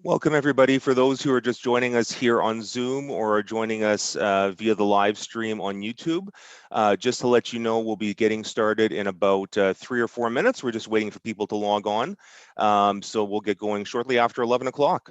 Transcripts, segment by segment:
Welcome everybody. For those who are just joining us here on Zoom or are joining us via the live stream on YouTube, just to let you know, we'll be getting started in about 3 or 4 minutes. We're just waiting for people to log on. So we'll get going shortly after 11 o'clock.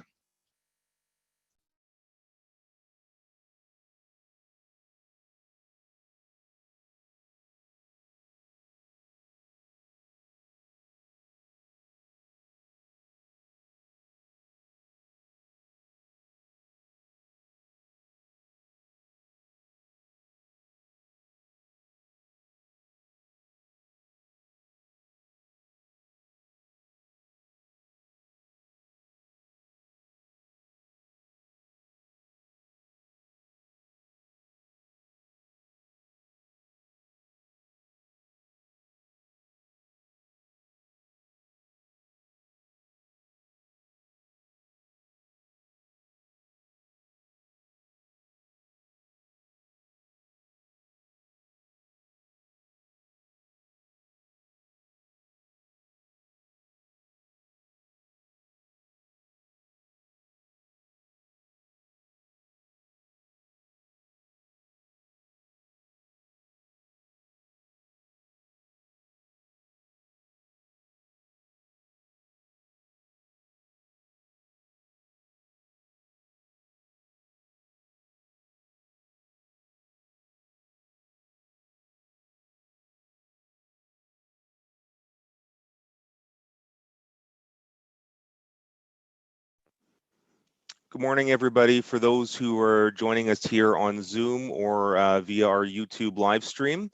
Good morning, everybody. For those who are joining us here on Zoom or via our YouTube live stream,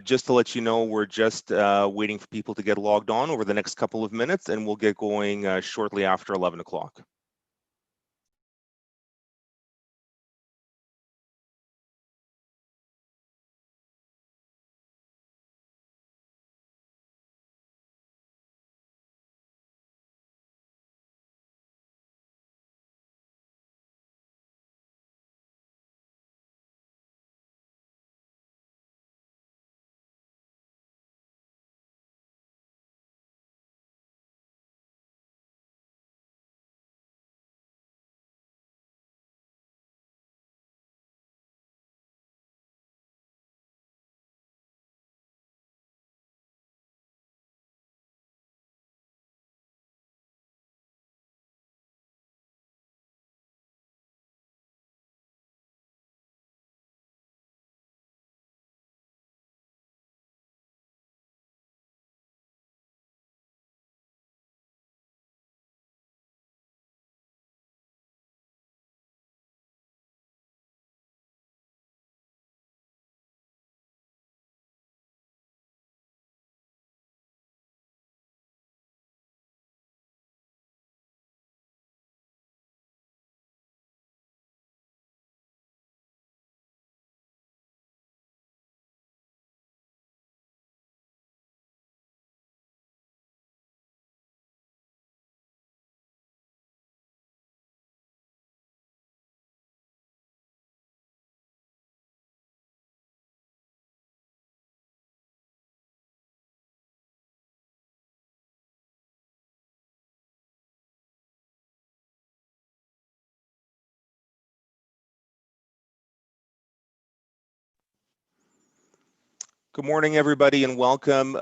just to let you know, we're just waiting for people to get logged on over the next couple of minutes, and we'll get going shortly after 11 o'clock. Good morning, everybody, and welcome.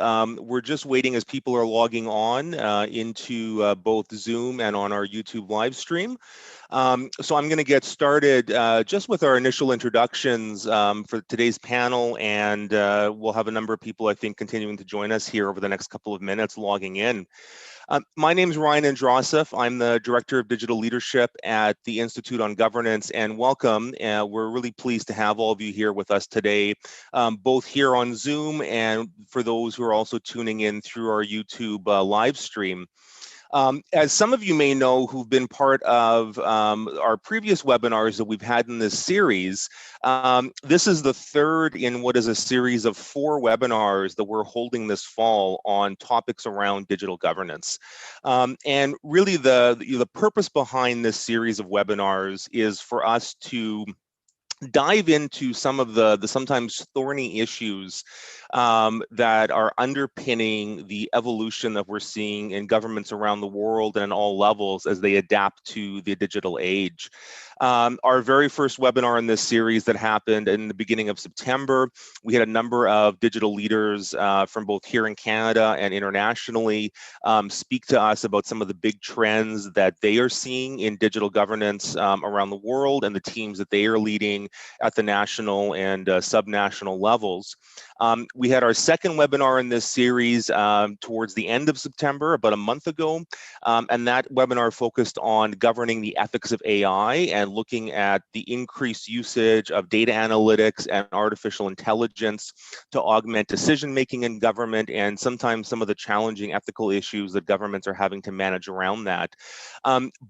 We're just waiting as people are logging on into both Zoom and on our YouTube live stream. So I'm going to get started just with our initial introductions for today's panel, and we'll have a number of people, I think, continuing to join us here over the next couple of minutes logging in. My name is Ryan Andrasov. I'm the Director of Digital Leadership at the Institute on Governance, and welcome. We're really pleased to have all of you here with us today, both here on Zoom and for those who are also tuning in through our YouTube live stream. As some of you may know who've been part of our previous webinars that we've had in this series, this is the third in what is a series of 4 webinars that we're holding this fall on topics around digital governance. And really the purpose behind this series of webinars is for us to dive into some of the sometimes thorny issues that are underpinning the evolution that we're seeing in governments around the world and all levels as they adapt to the digital age. Our very first webinar in this series that happened in the beginning of September, we had a number of digital leaders from both here in Canada and internationally speak to us about some of the big trends that they are seeing in digital governance around the world and the teams that they are leading at the national and subnational levels. We had our second webinar in this series towards the end of September, about a month ago, and that webinar focused on governing the ethics of AI and looking at the increased usage of data analytics and artificial intelligence to augment decision-making in government and sometimes some of the challenging ethical issues that governments are having to manage around that.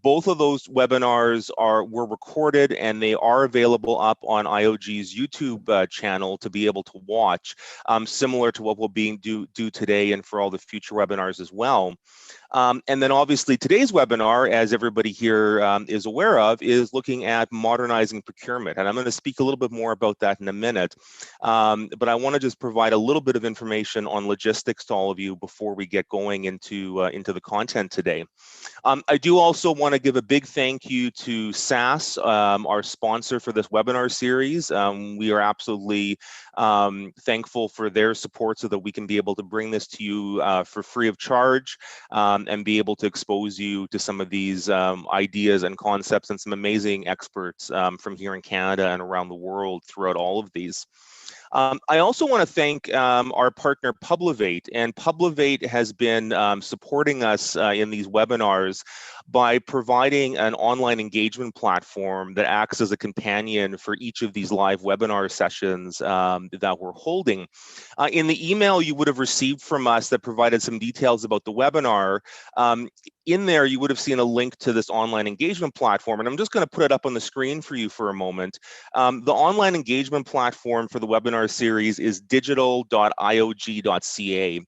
Both of those webinars were recorded and they are available up on IOG's YouTube channel to be able to watch, similar to what we'll do today and for all the future webinars as well. And then obviously today's webinar, as everybody here is aware of, is looking at modernizing procurement. And I'm going to speak a little bit more about that in a minute. But I want to just provide a little bit of information on logistics to all of you before we get going into the content today. I do also want to give a big thank you to SAS, our sponsor for this webinar series. We are absolutely thankful for their support so that we can be able to bring this to you for free of charge and be able to expose you to some of these ideas and concepts and some amazing experts from here in Canada and around the world throughout all of these. I also want to thank our partner Publivate, and Publivate has been supporting us in these webinars by providing an online engagement platform that acts as a companion for each of these live webinar sessions that we're holding. In the email you would have received from us that provided some details about the webinar, in there you would have seen a link to this online engagement platform, and I'm just going to put it up on the screen for you for a moment. The online engagement platform for the webinar series is digital.iog.ca.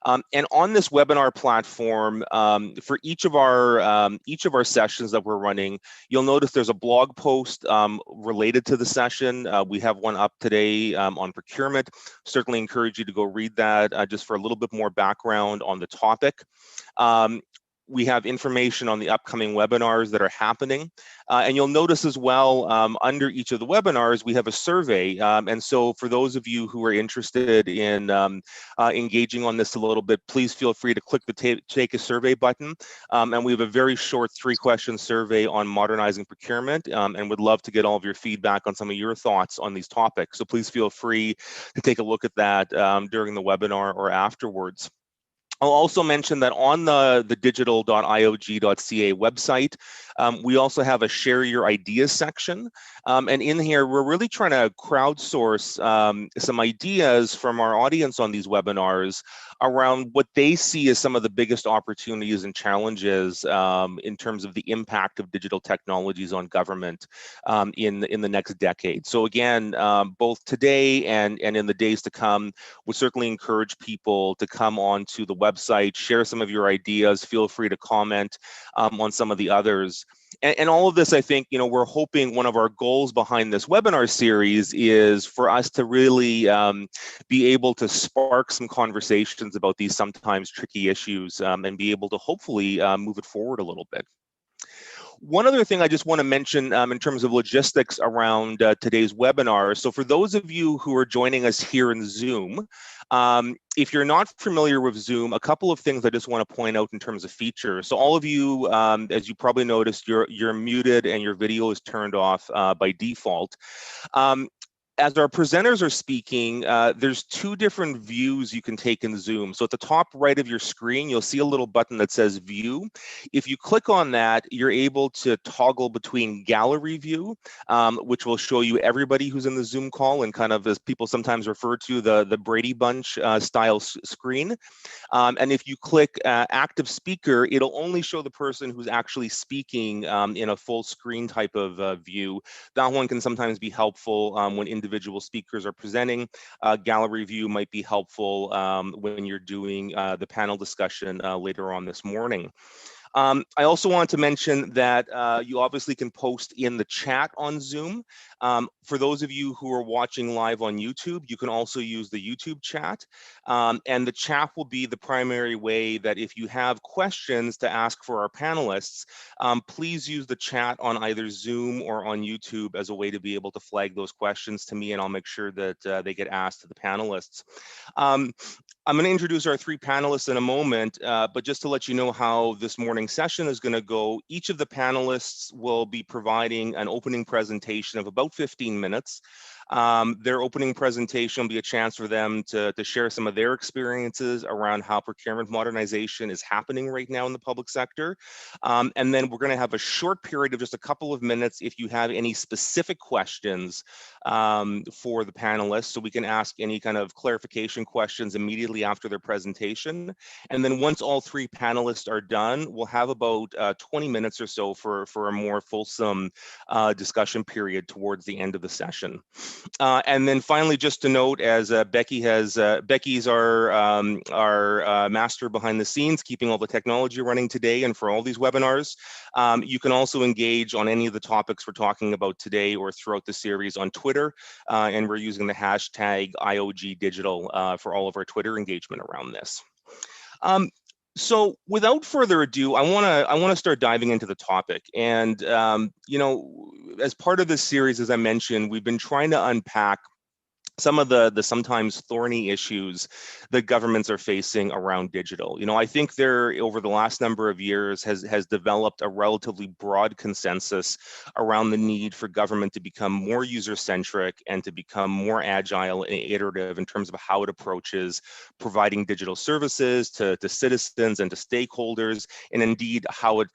And on this webinar platform, for each of our sessions that we're running, you'll notice there's a blog post related to the session. We have one up today on procurement. Certainly encourage you to go read that just for a little bit more background on the topic. We have information on the upcoming webinars that are happening. And you'll notice as well, under each of the webinars, we have a survey. And so for those of you who are interested in engaging on this a little bit, please feel free to click the take a survey button. And we have a very short 3-question survey on modernizing procurement, and would love to get all of your feedback on some of your thoughts on these topics. So please feel free to take a look at that during the webinar or afterwards. I'll also mention that on the digital.iog.ca website, we also have a share your ideas section. And in here, we're really trying to crowdsource some ideas from our audience on these webinars around what they see as some of the biggest opportunities and challenges in terms of the impact of digital technologies on government in the next decade. So again, both today and in the days to come, would certainly encourage people to come onto the website, share some of your ideas, feel free to comment on some of the others. And all of this, I think, we're hoping one of our goals behind this webinar series is for us to really be able to spark some conversations about these sometimes tricky issues and be able to hopefully move it forward a little bit. One other thing I just want to mention in terms of logistics around today's webinar. So for those of you who are joining us here in Zoom, if you're not familiar with Zoom, a couple of things I just want to point out in terms of features. So all of you, as you probably noticed, you're muted and your video is turned off by default. As our presenters are speaking, there's 2 different views you can take in Zoom. So at the top right of your screen, you'll see a little button that says View. If you click on that, you're able to toggle between Gallery View, which will show you everybody who's in the Zoom call and kind of, as people sometimes refer to, the Brady Bunch style screen. And if you click Active Speaker, it'll only show the person who's actually speaking in a full screen type of view. That one can sometimes be helpful when individual speakers are presenting. Gallery view might be helpful when you're doing the panel discussion later on this morning. I also want to mention that you obviously can post in the chat on Zoom. For those of you who are watching live on YouTube, you can also use the YouTube chat. And the chat will be the primary way that if you have questions to ask for our panelists, please use the chat on either Zoom or on YouTube as a way to be able to flag those questions to me, and I'll make sure that they get asked to the panelists. I'm going to introduce our three panelists in a moment, but just to let you know how this morning's session is going to go, each of the panelists will be providing an opening presentation of about 15 minutes. Their opening presentation will be a chance for them to share some of their experiences around how procurement modernization is happening right now in the public sector. And then we're going to have a short period of just a couple of minutes if you have any specific questions for the panelists, so we can ask any kind of clarification questions immediately after their presentation. And then once all three panelists are done, we'll have about 20 minutes or so for a more fulsome discussion period towards the end of the session. And then finally, just to note, as Becky's our master behind the scenes, keeping all the technology running today and for all these webinars. You can also engage on any of the topics we're talking about today or throughout the series on Twitter, and we're using the hashtag IOG Digital for all of our Twitter engagement around this. So without further ado, I want to start diving into the topic. And you know, as part of this series, as I mentioned, we've been trying to unpack some of the sometimes thorny issues that governments are facing around digital. You know, I think there over the last number of years has developed a relatively broad consensus around the need for government to become more user-centric and to become more agile and iterative in terms of how it approaches providing digital services to citizens and to stakeholders, and indeed how it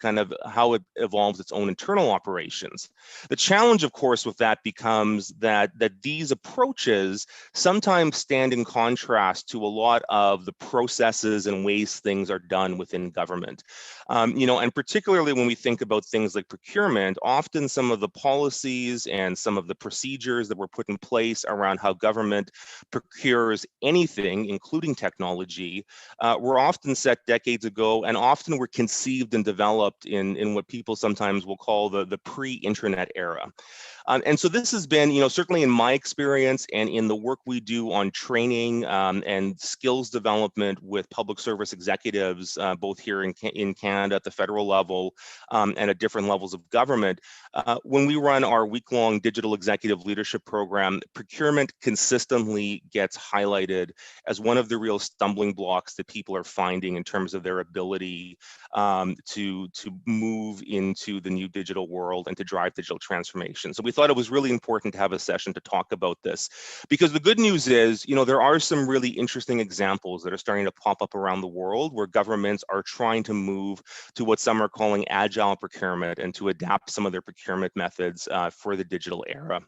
evolves its own internal operations. The challenge, of course, with that becomes that these approaches sometimes stand in contrast to a lot of the processes and ways things are done within government. You know, and particularly when we think about things like procurement, often some of the policies and some of the procedures that were put in place around how government procures anything, including technology, were often set decades ago, and often were conceived and developed in what people sometimes will call the pre-internet era. And so this has been, you know, certainly in my experience and in the work we do on training and skills development with public service executives, both here in Canada at the federal level and at different levels of government. When we run our week-long digital executive leadership program, procurement consistently gets highlighted as one of the real stumbling blocks that people are finding in terms of their ability to move into the new digital world and to drive digital transformation. So we thought it was really important to have a session to talk about this, because the good news is, you know, there are some really interesting examples that are starting to pop up around the world where governments are trying to move to what some are calling agile procurement and to adapt some of their procurement methods for the digital era.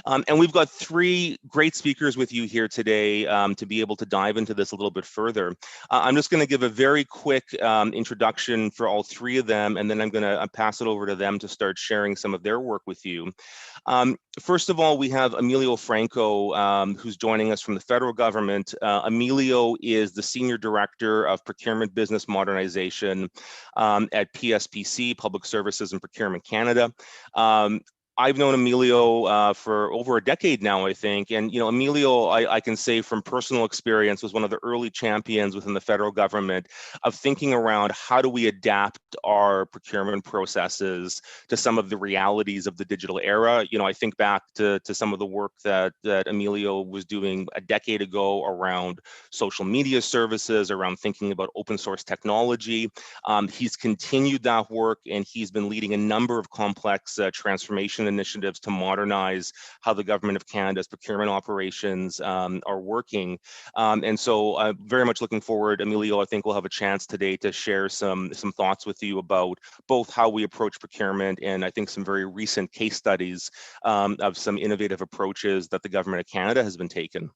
And we've got three great speakers with you here today to be able to dive into this a little bit further. I'm just going to give a very quick introduction for all three of them, and then I'm going to pass it over to them to start sharing some of their work with you. First of all, we have Emilio Franco, who's joining us from the federal government. Emilio is the Senior Director of Procurement Business Modernization at PSPC, Public Services and Procurement Canada. I've known Emilio for over a decade now, I think. And, you know, Emilio, I can say from personal experience, was one of the early champions within the federal government of thinking around how do we adapt our procurement processes to some of the realities of the digital era. You know, I think back to some of the work that Emilio was doing a decade ago around social media services, around thinking about open source technology. He's continued that work, and he's been leading a number of complex transformation initiatives to modernize how the government of Canada's procurement operations are working. And so I'm very much looking forward, Emilio, I think we'll have a chance today to share some thoughts with you about both how we approach procurement and I think some very recent case studies of some innovative approaches that the government of Canada has been taking.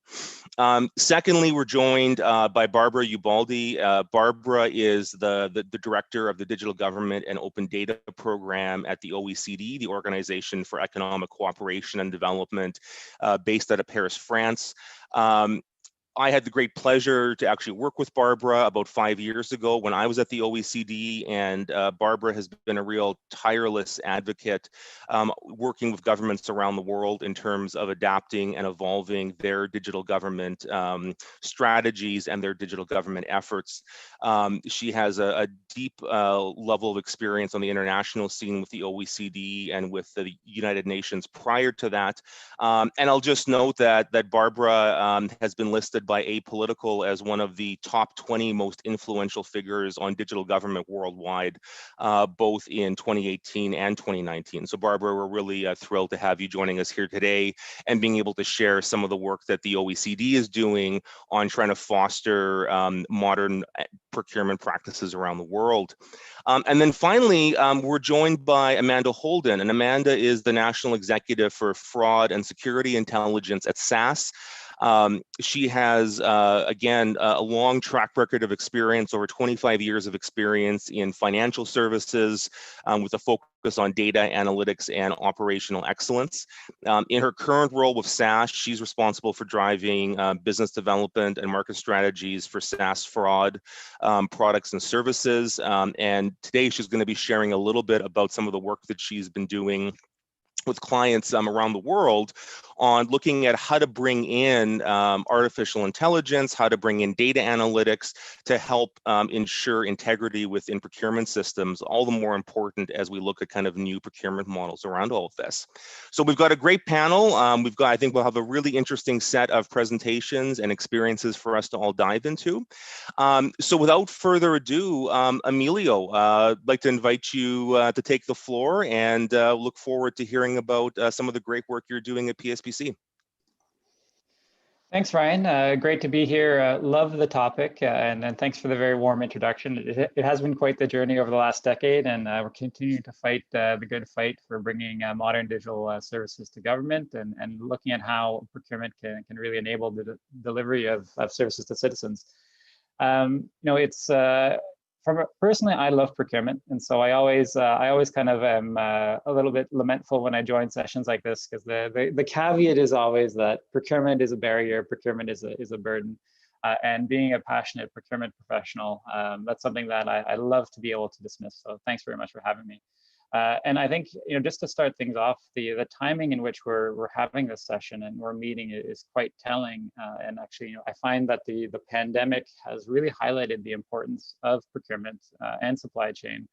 Secondly, we're joined by Barbara Ubaldi. Barbara is the director of the Digital Government and Open Data Program at the OECD, the Organization for Economic Cooperation and Development, based out of Paris, France. I had the great pleasure to actually work with Barbara about 5 years ago when I was at the OECD, and Barbara has been a real tireless advocate working with governments around the world in terms of adapting and evolving their digital government strategies and their digital government efforts. She has a deep level of experience on the international scene with the OECD and with the United Nations prior to that. And I'll just note that Barbara has been listed by Apolitical as one of the top 20 most influential figures on digital government worldwide, both in 2018 and 2019. So Barbara, we're really thrilled to have you joining us here today and being able to share some of the work that the OECD is doing on trying to foster modern procurement practices around the world. And then finally, we're joined by Amanda Holden, and Amanda is the National Executive for Fraud and Security Intelligence at SAS. She has, again, a long track record of experience, over 25 years of experience in financial services with a focus on data analytics and operational excellence. In her current role with SAS, she's responsible for driving business development and market strategies for SAS fraud products and services. And today she's going to be sharing a little bit about some of the work that she's been doing with clients around the world on looking at how to bring in artificial intelligence, how to bring in data analytics to help ensure integrity within procurement systems, all the more important as we look at kind of new procurement models around all of this. So we've got a great panel. I think we'll have a really interesting set of presentations and experiences for us to all dive into. So without further ado, Emilio, I'd like to invite you to take the floor, and look forward to hearing about some of the great work you're doing at PSPC. Thanks, Ryan. Great to be here. Love the topic, and thanks for the very warm introduction. It has been quite the journey over the last decade, and we're continuing to fight the good fight for bringing modern digital services to government, and looking at how procurement can really enable the delivery of services to citizens. It's personally, I love procurement, and so I always kind of am a little bit lamentful when I join sessions like this, because the caveat is always that procurement is a barrier, procurement is a burden, and being a passionate procurement professional, that's something that I love to be able to dismiss. So thanks very much for having me. And I think, just to start things off, the timing in which we're having this session and we're meeting is quite telling. And actually, I find that the pandemic has really highlighted the importance of procurement and supply chain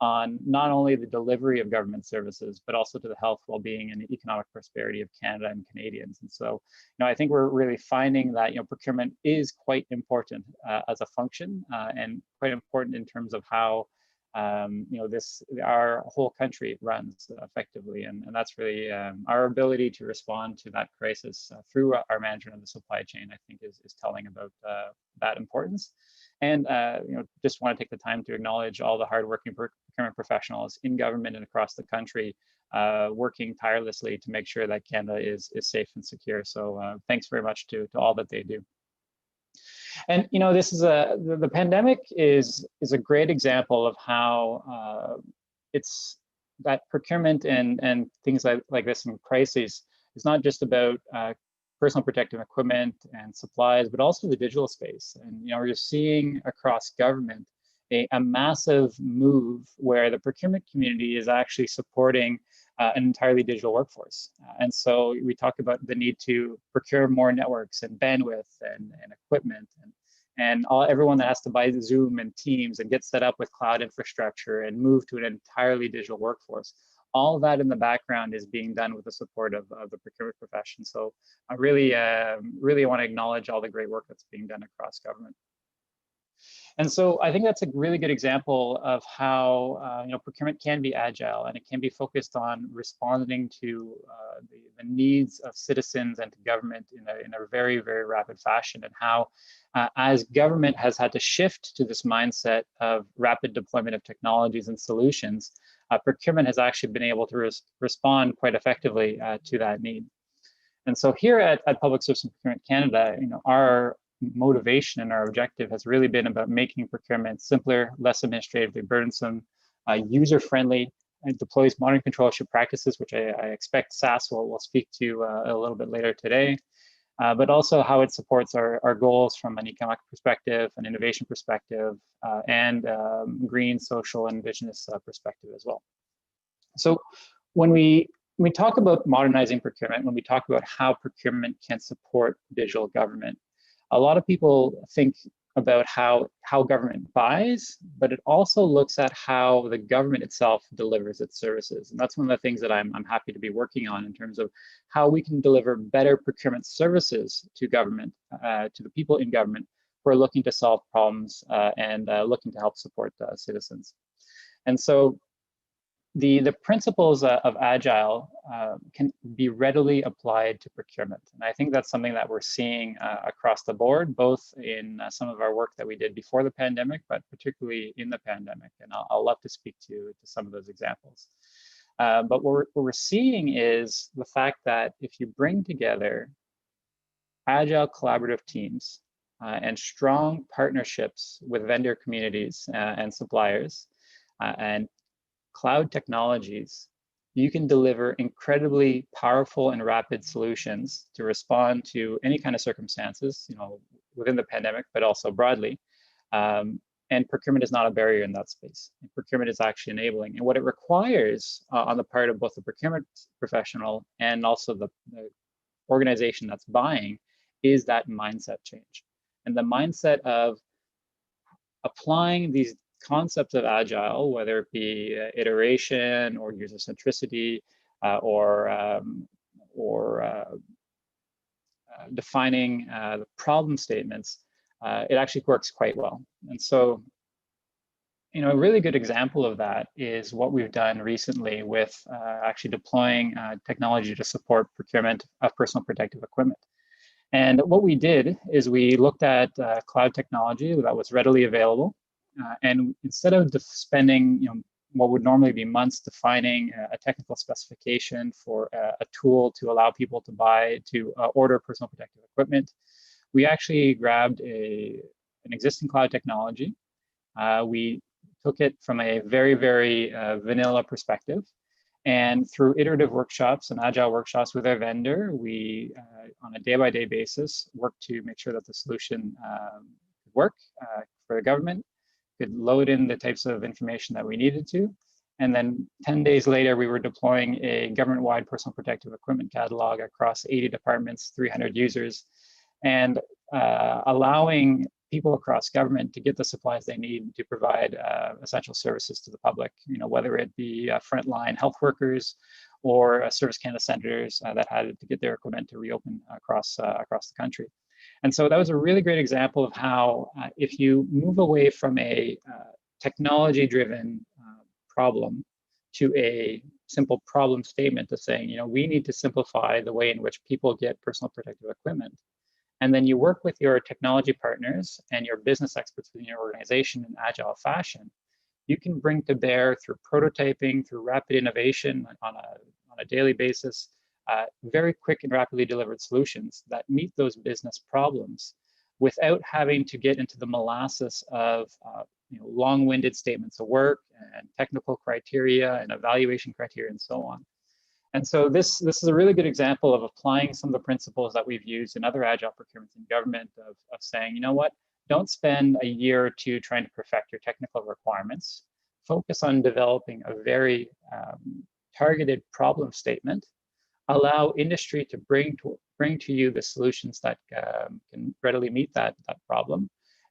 on not only the delivery of government services, but also to the health, well-being, and economic prosperity of Canada and Canadians. And so, I think we're really finding that, procurement is quite important as a function, and quite important in terms of how our whole country runs effectively, and that's really our ability to respond to that crisis through our management of the supply chain, I think is telling about that importance. And just want to take the time to acknowledge all the hardworking procurement professionals in government and across the country working tirelessly to make sure that Canada is safe and secure. So thanks very much to all that they do. And this is the pandemic is a great example of how it's that procurement and things like this in crises is not just about personal protective equipment and supplies, but also the digital space. And you're seeing across government a massive move where the procurement community is actually supporting an entirely digital workforce. And so we talk about the need to procure more networks and bandwidth and equipment, and everyone that has to buy Zoom and Teams and get set up with cloud infrastructure and move to an entirely digital workforce. All of that in the background is being done with the support of the procurement profession. So I really want to acknowledge all the great work that's being done across government. And so I think that's a really good example of how procurement can be agile, and it can be focused on responding to the needs of citizens and to government in a very, very rapid fashion, and how as government has had to shift to this mindset of rapid deployment of technologies and solutions, procurement has actually been able to respond quite effectively to that need. And so here at Public Service and Procurement Canada, our motivation and our objective has really been about making procurement simpler, less administratively burdensome, user-friendly, and deploys modern controllership practices, which I expect SAS will speak to a little bit later today. but also how it supports our goals from an economic perspective, an innovation perspective, and green, social, and indigenous perspective as well. So when we talk about modernizing procurement, when we talk about how procurement can support digital government, a lot of people think about how government buys, but it also looks at how the government itself delivers its services. And that's one of the things that I'm happy to be working on in terms of how we can deliver better procurement services to government, to the people in government who are looking to solve problems and looking to help support citizens. And so the principles of Agile can be readily applied to procurement. And I think that's something that we're seeing across the board, both in some of our work that we did before the pandemic, but particularly in the pandemic. And I'll love to speak to some of those examples. But what we're seeing is the fact that if you bring together Agile collaborative teams and strong partnerships with vendor communities and suppliers, and cloud technologies, you can deliver incredibly powerful and rapid solutions to respond to any kind of circumstances, within the pandemic, but also broadly. And procurement is not a barrier in that space. And procurement is actually enabling. And what it requires on the part of both the procurement professional and also the organization that's buying is that mindset change. And the mindset of applying these concepts of Agile, whether it be iteration or user centricity or defining the problem statements, it actually works quite well. And so, a really good example of that is what we've done recently with actually deploying technology to support procurement of personal protective equipment. And what we did is we looked at cloud technology that was readily available. And instead of spending, what would normally be months defining a technical specification for a tool to allow people to order personal protective equipment, we actually grabbed an existing cloud technology. We took it from a very, very vanilla perspective. And through iterative workshops and agile workshops with our vendor, we, on a day-by-day basis, worked to make sure that the solution could work for the government, could load in the types of information that we needed to. And then 10 days later, we were deploying a government-wide personal protective equipment catalog across 80 departments, 300 users, and allowing people across government to get the supplies they need to provide essential services to the public, whether it be frontline health workers or Service Canada centers that had to get their equipment to reopen across the country. And so that was a really great example of how if you move away from a technology-driven problem to a simple problem statement of saying, we need to simplify the way in which people get personal protective equipment. And then you work with your technology partners and your business experts within your organization in agile fashion, you can bring to bear through prototyping, through rapid innovation on a daily basis, very quick and rapidly delivered solutions that meet those business problems without having to get into the molasses of long-winded statements of work and technical criteria and evaluation criteria and so on. And so this is a really good example of applying some of the principles that we've used in other agile procurements in government of saying, don't spend a year or two trying to perfect your technical requirements. Focus on developing a very targeted problem statement. Allow industry to bring to you the solutions that can readily meet that problem,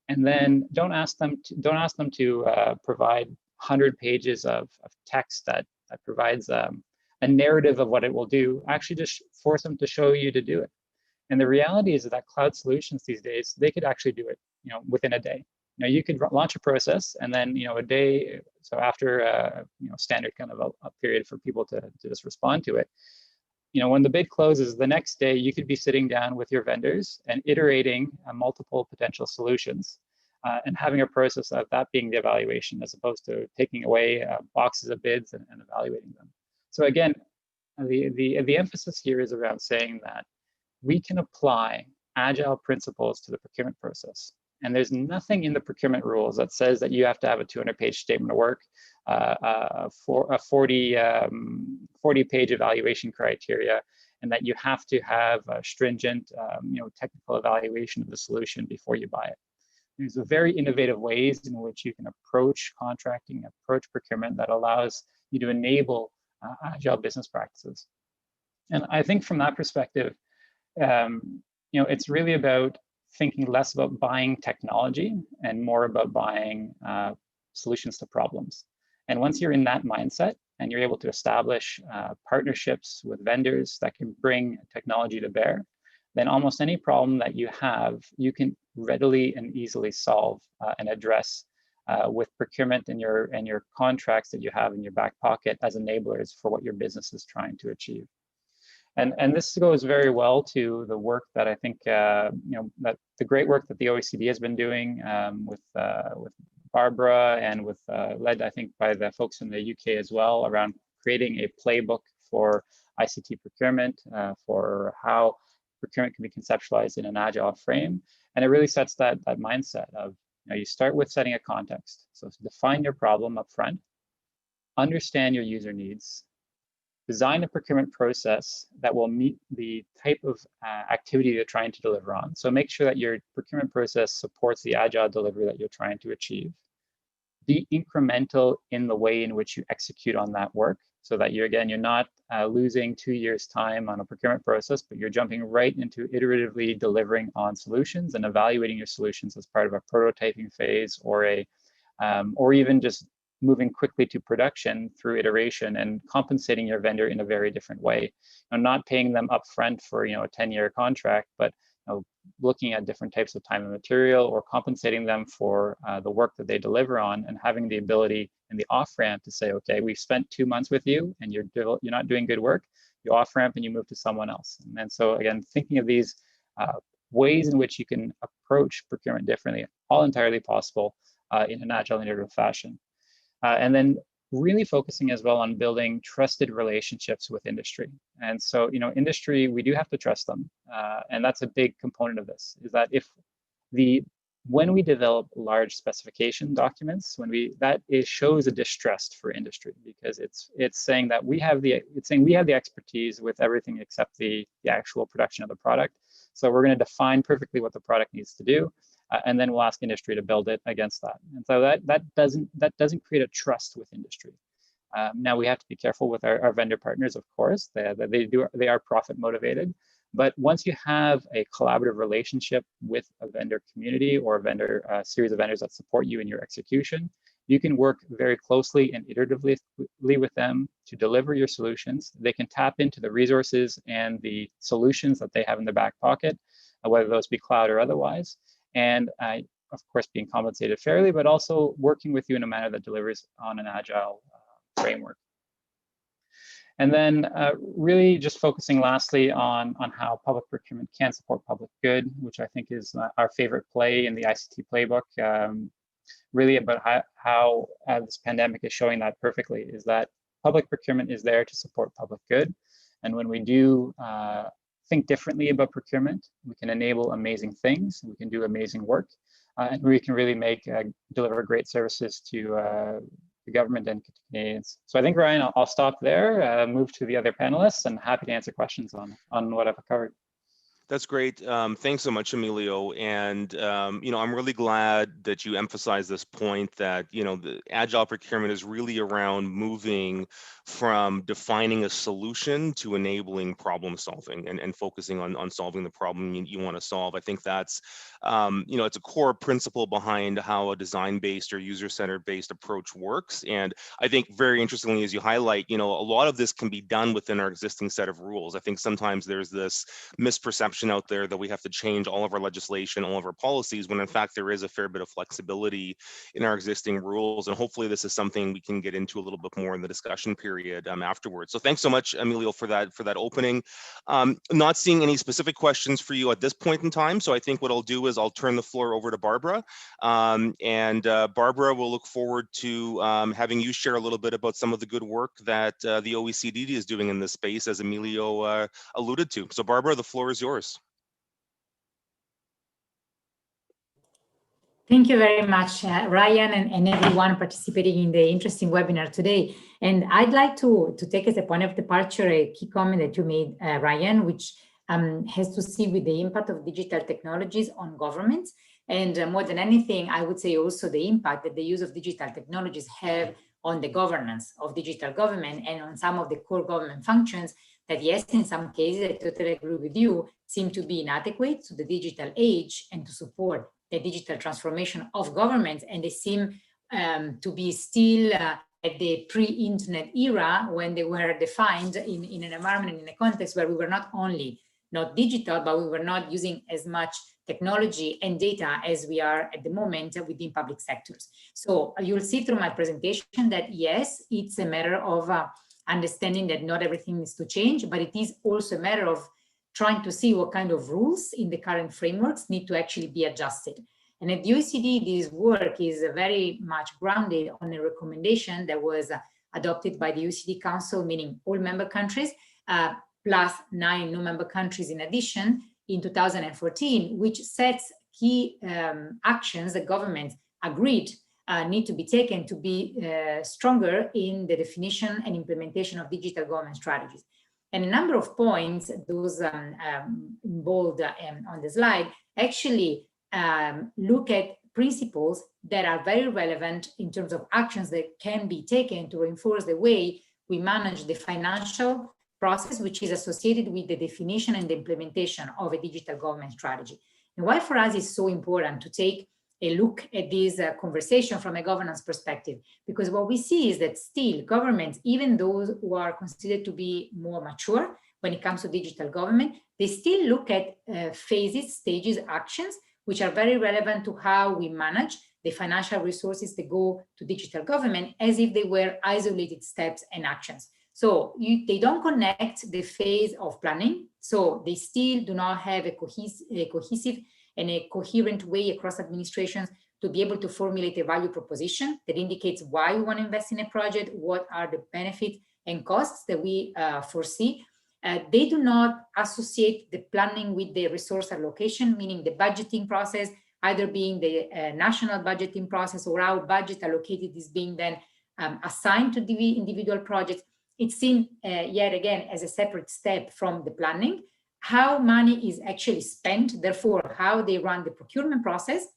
and then don't ask them to provide 100 pages of text that provides a narrative of what it will do. Actually, just force them to show you to do it. And the reality is that cloud solutions these days, they could actually do it, within a day. You could launch a process, and then a day, so after standard kind of a period for people to just respond to it. When the bid closes, the next day you could be sitting down with your vendors and iterating multiple potential solutions and having a process of that being the evaluation, as opposed to taking away boxes of bids and evaluating them. So again, the emphasis here is around saying that we can apply agile principles to the procurement process. And there's nothing in the procurement rules that says that you have to have a 200-page statement of work, for a 40-page evaluation criteria, and that you have to have a stringent, technical evaluation of the solution before you buy it. There's a very innovative ways in which you can approach contracting, approach procurement that allows you to enable agile business practices. And I think from that perspective, it's really about thinking less about buying technology and more about buying solutions to problems. And once you're in that mindset and you're able to establish partnerships with vendors that can bring technology to bear, then almost any problem that you have, you can readily and easily solve and address with procurement and your contracts that you have in your back pocket as enablers for what your business is trying to achieve. And this goes very well to the work that I think, that the great work that the OECD has been doing with Barbara and with led, I think, by the folks in the UK as well, around creating a playbook for ICT procurement, for how procurement can be conceptualized in an agile frame. And it really sets that mindset of, you start with setting a context. So define your problem up front, understand your user needs, design a procurement process that will meet the type of activity you're trying to deliver on. So make sure that your procurement process supports the agile delivery that you're trying to achieve. Be incremental in the way in which you execute on that work, so that you're not losing 2 years' time on a procurement process, but you're jumping right into iteratively delivering on solutions and evaluating your solutions as part of a prototyping phase, or even just moving quickly to production through iteration and compensating your vendor in a very different way. Not paying them upfront for a 10-year contract, but looking at different types of time and material, or compensating them for the work that they deliver on, and having the ability in the off-ramp to say, okay, we've spent 2 months with you and you're not doing good work, you off-ramp and you move to someone else. And so again, thinking of these ways in which you can approach procurement differently, all entirely possible in an agile and iterative fashion. And then really focusing as well on building trusted relationships with industry. And so, industry, we do have to trust them. And that's a big component of this, is that when we develop large specification documents, it shows a distrust for industry, because it's saying that we have the expertise with everything except the actual production of the product. So we're going to define perfectly what the product needs to do. And then we'll ask industry to build it against that. And so that doesn't create a trust with industry. Now we have to be careful with our vendor partners, of course. They are profit motivated. But once you have a collaborative relationship with a vendor community or a series of vendors that support you in your execution, you can work very closely and iteratively with them to deliver your solutions. They can tap into the resources and the solutions that they have in their back pocket, whether those be cloud or otherwise. And of course, being compensated fairly, but also working with you in a manner that delivers on an agile framework. And then really just focusing lastly on how public procurement can support public good, which I think is our favorite play in the ICT playbook, really about how this pandemic is showing that perfectly, is that public procurement is there to support public good. And when we do think differently about procurement, we can enable amazing things, we can do amazing work, and we can really deliver great services to the government and to Canadians. So I think, Ryan, I'll stop there, move to the other panelists, and happy to answer questions on what I've covered. That's great. Thanks so much, Emilio. And, I'm really glad that you emphasize this point that, the agile procurement is really around moving from defining a solution to enabling problem solving and focusing on solving the problem you want to solve. I think that's, it's a core principle behind how a design-based or user-centered based approach works. And I think very interestingly, as you highlight, a lot of this can be done within our existing set of rules. I think sometimes there's this misperception out there that we have to change all of our legislation, all of our policies, when in fact there is a fair bit of flexibility in our existing rules. And hopefully this is something we can get into a little bit more in the discussion period afterwards. So thanks so much, Emilio, for that opening. Not seeing any specific questions for you at this point in time. So I think what I'll do is I'll turn the floor over to Barbara. Barbara, we'll look forward to having you share a little bit about some of the good work that the OECD is doing in this space, as Emilio alluded to. So Barbara, the floor is yours. Thank you very much, Ryan, and everyone participating in the interesting webinar today. And I'd like to take as a point of departure a key comment that you made, Ryan, which has to see with the impact of digital technologies on governments. And more than anything, I would say also the impact that the use of digital technologies have on the governance of digital government and on some of the core government functions that, yes, in some cases, I totally agree with you, seem to be inadequate to the digital age and to support the digital transformation of governments, and they seem to be still at the pre-internet era when they were defined in an environment, in a context where we were not only not digital, but we were not using as much technology and data as we are at the moment within public sectors. So you'll see through my presentation that yes, it's a matter of understanding that not everything needs to change, but it is also a matter of trying to see what kind of rules in the current frameworks need to actually be adjusted. And at the OECD, this work is very much grounded on a recommendation that was adopted by the OECD Council, meaning all member countries, plus 9 new member countries in addition, in 2014, which sets key actions that governments agreed need to be taken to be stronger in the definition and implementation of digital government strategies. And a number of points, those in bold on the slide, actually look at principles that are very relevant in terms of actions that can be taken to reinforce the way we manage the financial process, which is associated with the definition and the implementation of a digital government strategy. And why for us is so important to take a look at this conversation from a governance perspective, because what we see is that still governments, even those who are considered to be more mature when it comes to digital government, they still look at phases, stages, actions, which are very relevant to how we manage the financial resources that go to digital government as if they were isolated steps and actions. So they don't connect the phase of planning, so they still do not have a cohesive and a coherent way across administrations to be able to formulate a value proposition that indicates why we want to invest in a project, what are the benefits and costs that we foresee. They do not associate the planning with the resource allocation, meaning the budgeting process, either being the national budgeting process or how budget allocated is being then assigned to the individual projects. It's seen yet again as a separate step from the planning. How money is actually spent, therefore how they run the procurement process,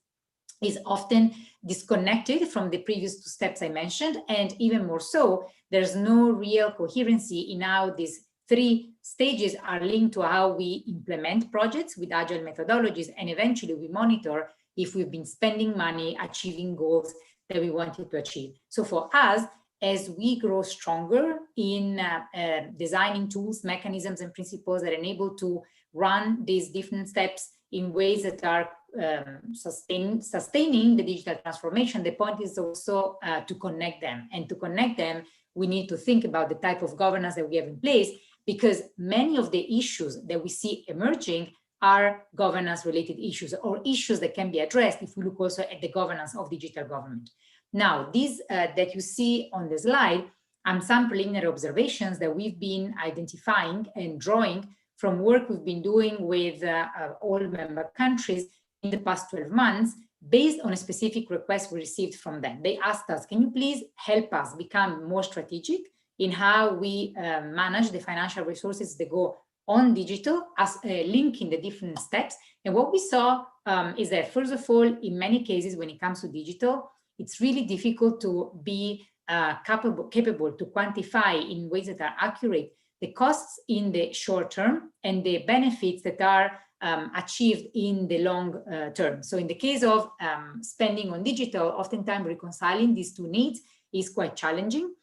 is often disconnected from the previous 2 steps I mentioned, and even more so, there's no real coherency in how these 3 stages are linked to how we implement projects with agile methodologies, and eventually we monitor if we've been spending money achieving goals that we wanted to achieve. So for us, as we grow stronger in designing tools, mechanisms, and principles that enable to run these different steps in ways that are sustaining the digital transformation, the point is also to connect them. And to connect them, we need to think about the type of governance that we have in place, because many of the issues that we see emerging are governance-related issues, or issues that can be addressed if we look also at the governance of digital government. Now, these that you see on the slide are some preliminary observations that we've been identifying and drawing from work we've been doing with all member countries in the past 12 months, based on a specific request we received from them. They asked us, can you please help us become more strategic in how we manage the financial resources that go on digital, as linking the different steps. And what we saw is that, first of all, in many cases, when it comes to digital, it's really difficult to be capable to quantify in ways that are accurate the costs in the short term and the benefits that are achieved in the long term. So in the case of spending on digital, oftentimes reconciling these 2 needs is quite challenging.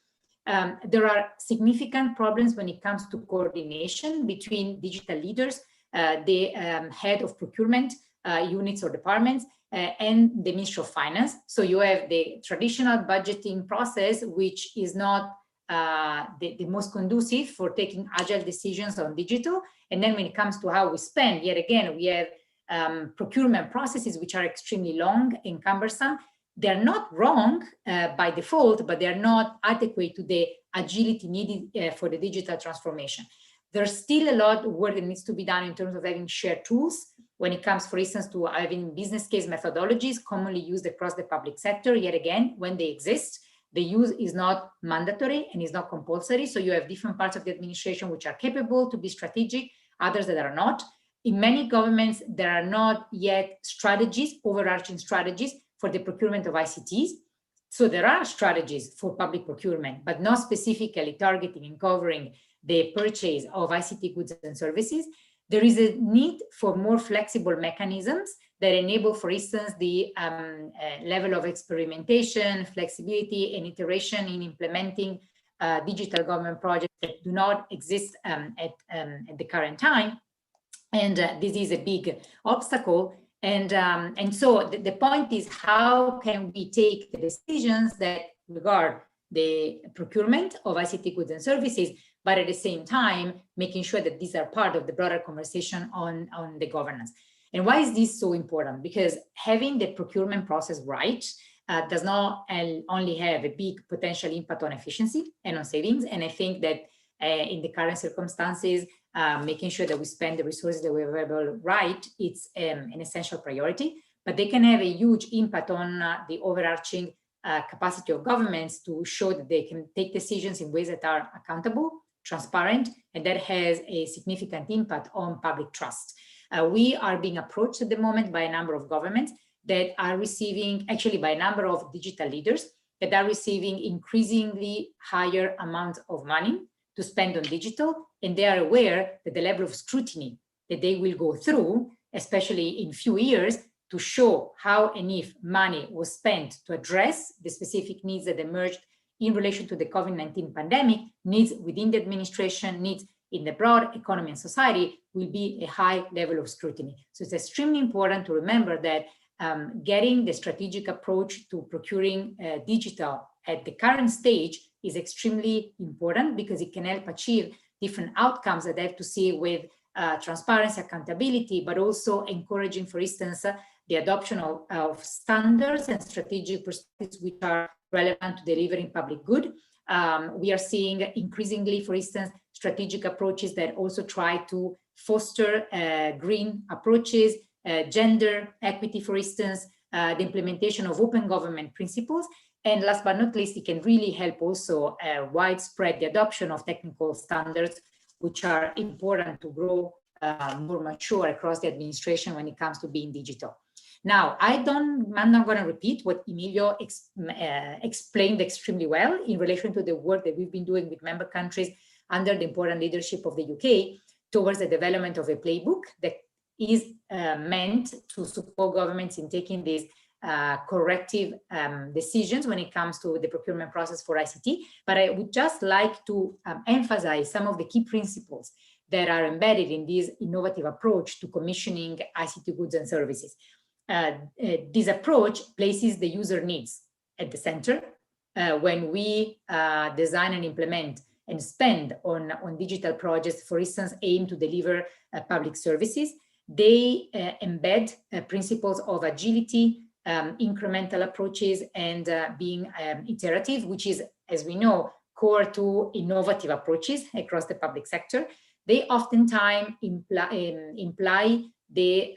There are significant problems when it comes to coordination between digital leaders, the head of procurement units or departments, and the Ministry of Finance. So you have the traditional budgeting process, which is not the most conducive for taking agile decisions on digital. And then when it comes to how we spend, yet again, we have procurement processes which are extremely long and cumbersome. They're not wrong by default, but they're not adequate to the agility needed for the digital transformation. There's still a lot of work that needs to be done in terms of having shared tools when it comes, for instance, to having business case methodologies commonly used across the public sector. Yet again, when they exist, the use is not mandatory and is not compulsory. So you have different parts of the administration which are capable to be strategic, others that are not. In many governments, there are not yet strategies, overarching strategies for the procurement of ICTs. So there are strategies for public procurement, but not specifically targeting and covering the purchase of ICT goods and services. There is a need for more flexible mechanisms that enable, for instance, the level of experimentation, flexibility, and iteration in implementing digital government projects that do not exist at the current time. And this is a big obstacle. And so the point is, how can we take the decisions that regard the procurement of ICT goods and services, but at the same time, making sure that these are part of the broader conversation on the governance. And why is this so important? Because having the procurement process right does not only have a big potential impact on efficiency and on savings. And I think that in the current circumstances, making sure that we spend the resources that we have available right, it's an essential priority, but they can have a huge impact on the overarching capacity of governments to show that they can take decisions in ways that are accountable, transparent, and that has a significant impact on public trust. We are being approached at the moment by a number of governments that are receiving, actually by a number of digital leaders that are receiving increasingly higher amounts of money to spend on digital, and they are aware that the level of scrutiny that they will go through, especially in few years, to show how and if money was spent to address the specific needs that emerged in relation to the COVID-19 pandemic, needs within the administration, needs in the broad economy and society, will be a high level of scrutiny. So it's extremely important to remember that getting the strategic approach to procuring digital at the current stage is extremely important, because it can help achieve different outcomes that have to see with transparency, accountability, but also encouraging, for instance, the adoption of standards and strategic perspectives which are relevant to delivering public good. We are seeing increasingly, for instance, strategic approaches that also try to foster green approaches, gender equity, for instance, the implementation of open government principles. And last but not least, it can really help also widespread the adoption of technical standards, which are important to grow more mature across the administration when it comes to being digital. Now, I'm not going to repeat what Emilio explained extremely well in relation to the work that we've been doing with member countries under the important leadership of the UK towards the development of a playbook that is meant to support governments in taking these corrective decisions when it comes to the procurement process for ICT. But I would just like to emphasize some of the key principles that are embedded in this innovative approach to commissioning ICT goods and services. This approach places the user needs at the center. When we design and implement and spend on digital projects, for instance, aim to deliver public services, they embed principles of agility, incremental approaches, and being iterative, which is, as we know, core to innovative approaches across the public sector. They oftentimes imply the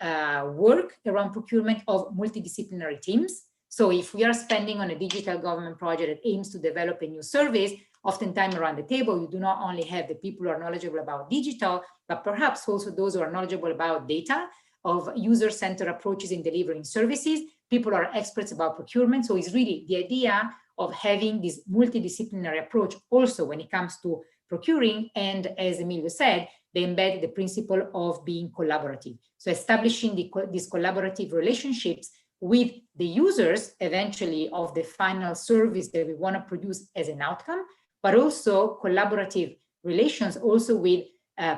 work around procurement of multidisciplinary teams. So if we are spending on a digital government project that aims to develop a new service, oftentimes around the table, you do not only have the people who are knowledgeable about digital, but perhaps also those who are knowledgeable about data, of user-centered approaches in delivering services. People are experts about procurement. So it's really the idea of having this multidisciplinary approach also when it comes to procuring. And as Emilio said, they embed the principle of being collaborative. So establishing these collaborative relationships with the users, eventually, of the final service that we want to produce as an outcome, but also collaborative relations also with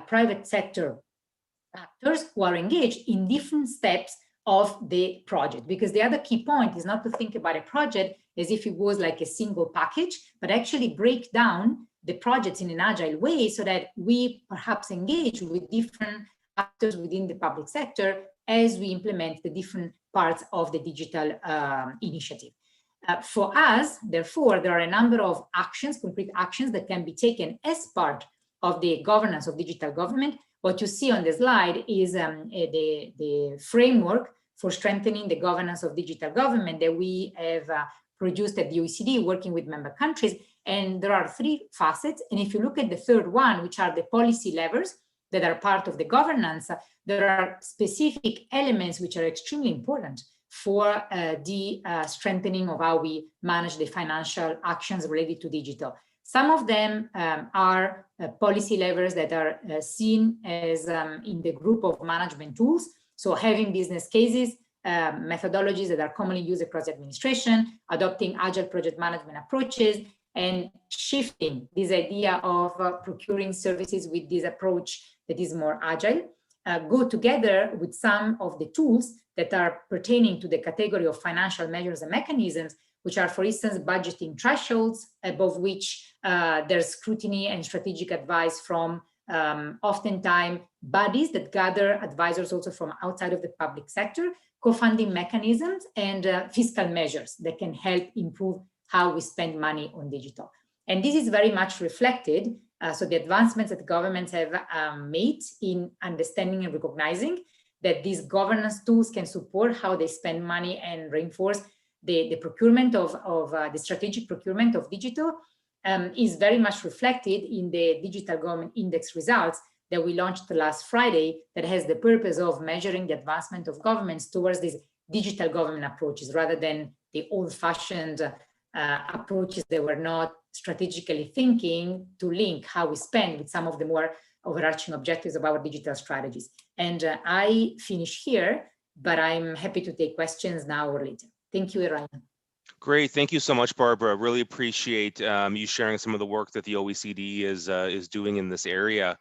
private sector actors who are engaged in different steps of the project. Because the other key point is not to think about a project as if it was like a single package, but actually break down the projects in an agile way so that we perhaps engage with different actors within the public sector as we implement the different parts of the digital initiative. For us, therefore, there are a number of actions, concrete actions that can be taken as part of the governance of digital government, what you see on the slide is the framework for strengthening the governance of digital government that we have produced at the OECD, working with member countries. And there are 3 facets. And if you look at the third one, which are the policy levers that are part of the governance, there are specific elements which are extremely important for the strengthening of how we manage the financial actions related to digital. Some of them are policy levers that are seen as in the group of management tools. So having business cases, methodologies that are commonly used across the administration, adopting agile project management approaches, and shifting this idea of procuring services with this approach that is more agile, go together with some of the tools that are pertaining to the category of financial measures and mechanisms, which are, for instance, budgeting thresholds, above which there's scrutiny and strategic advice from oftentimes bodies that gather advisors also from outside of the public sector, co-funding mechanisms, and fiscal measures that can help improve how we spend money on digital. And this is very much reflected, so the advancements that governments have made in understanding and recognizing that these governance tools can support how they spend money and reinforce the procurement of the strategic procurement of digital, is very much reflected in the Digital Government Index results that we launched last Friday, that has the purpose of measuring the advancement of governments towards these digital government approaches, rather than the old-fashioned approaches that were not strategically thinking to link how we spend with some of the more overarching objectives of our digital strategies. And I finish here, but I'm happy to take questions now or later. Thank you, Ryan. Great, thank you so much, Barbara. Really appreciate you sharing some of the work that the OECD is doing in this area.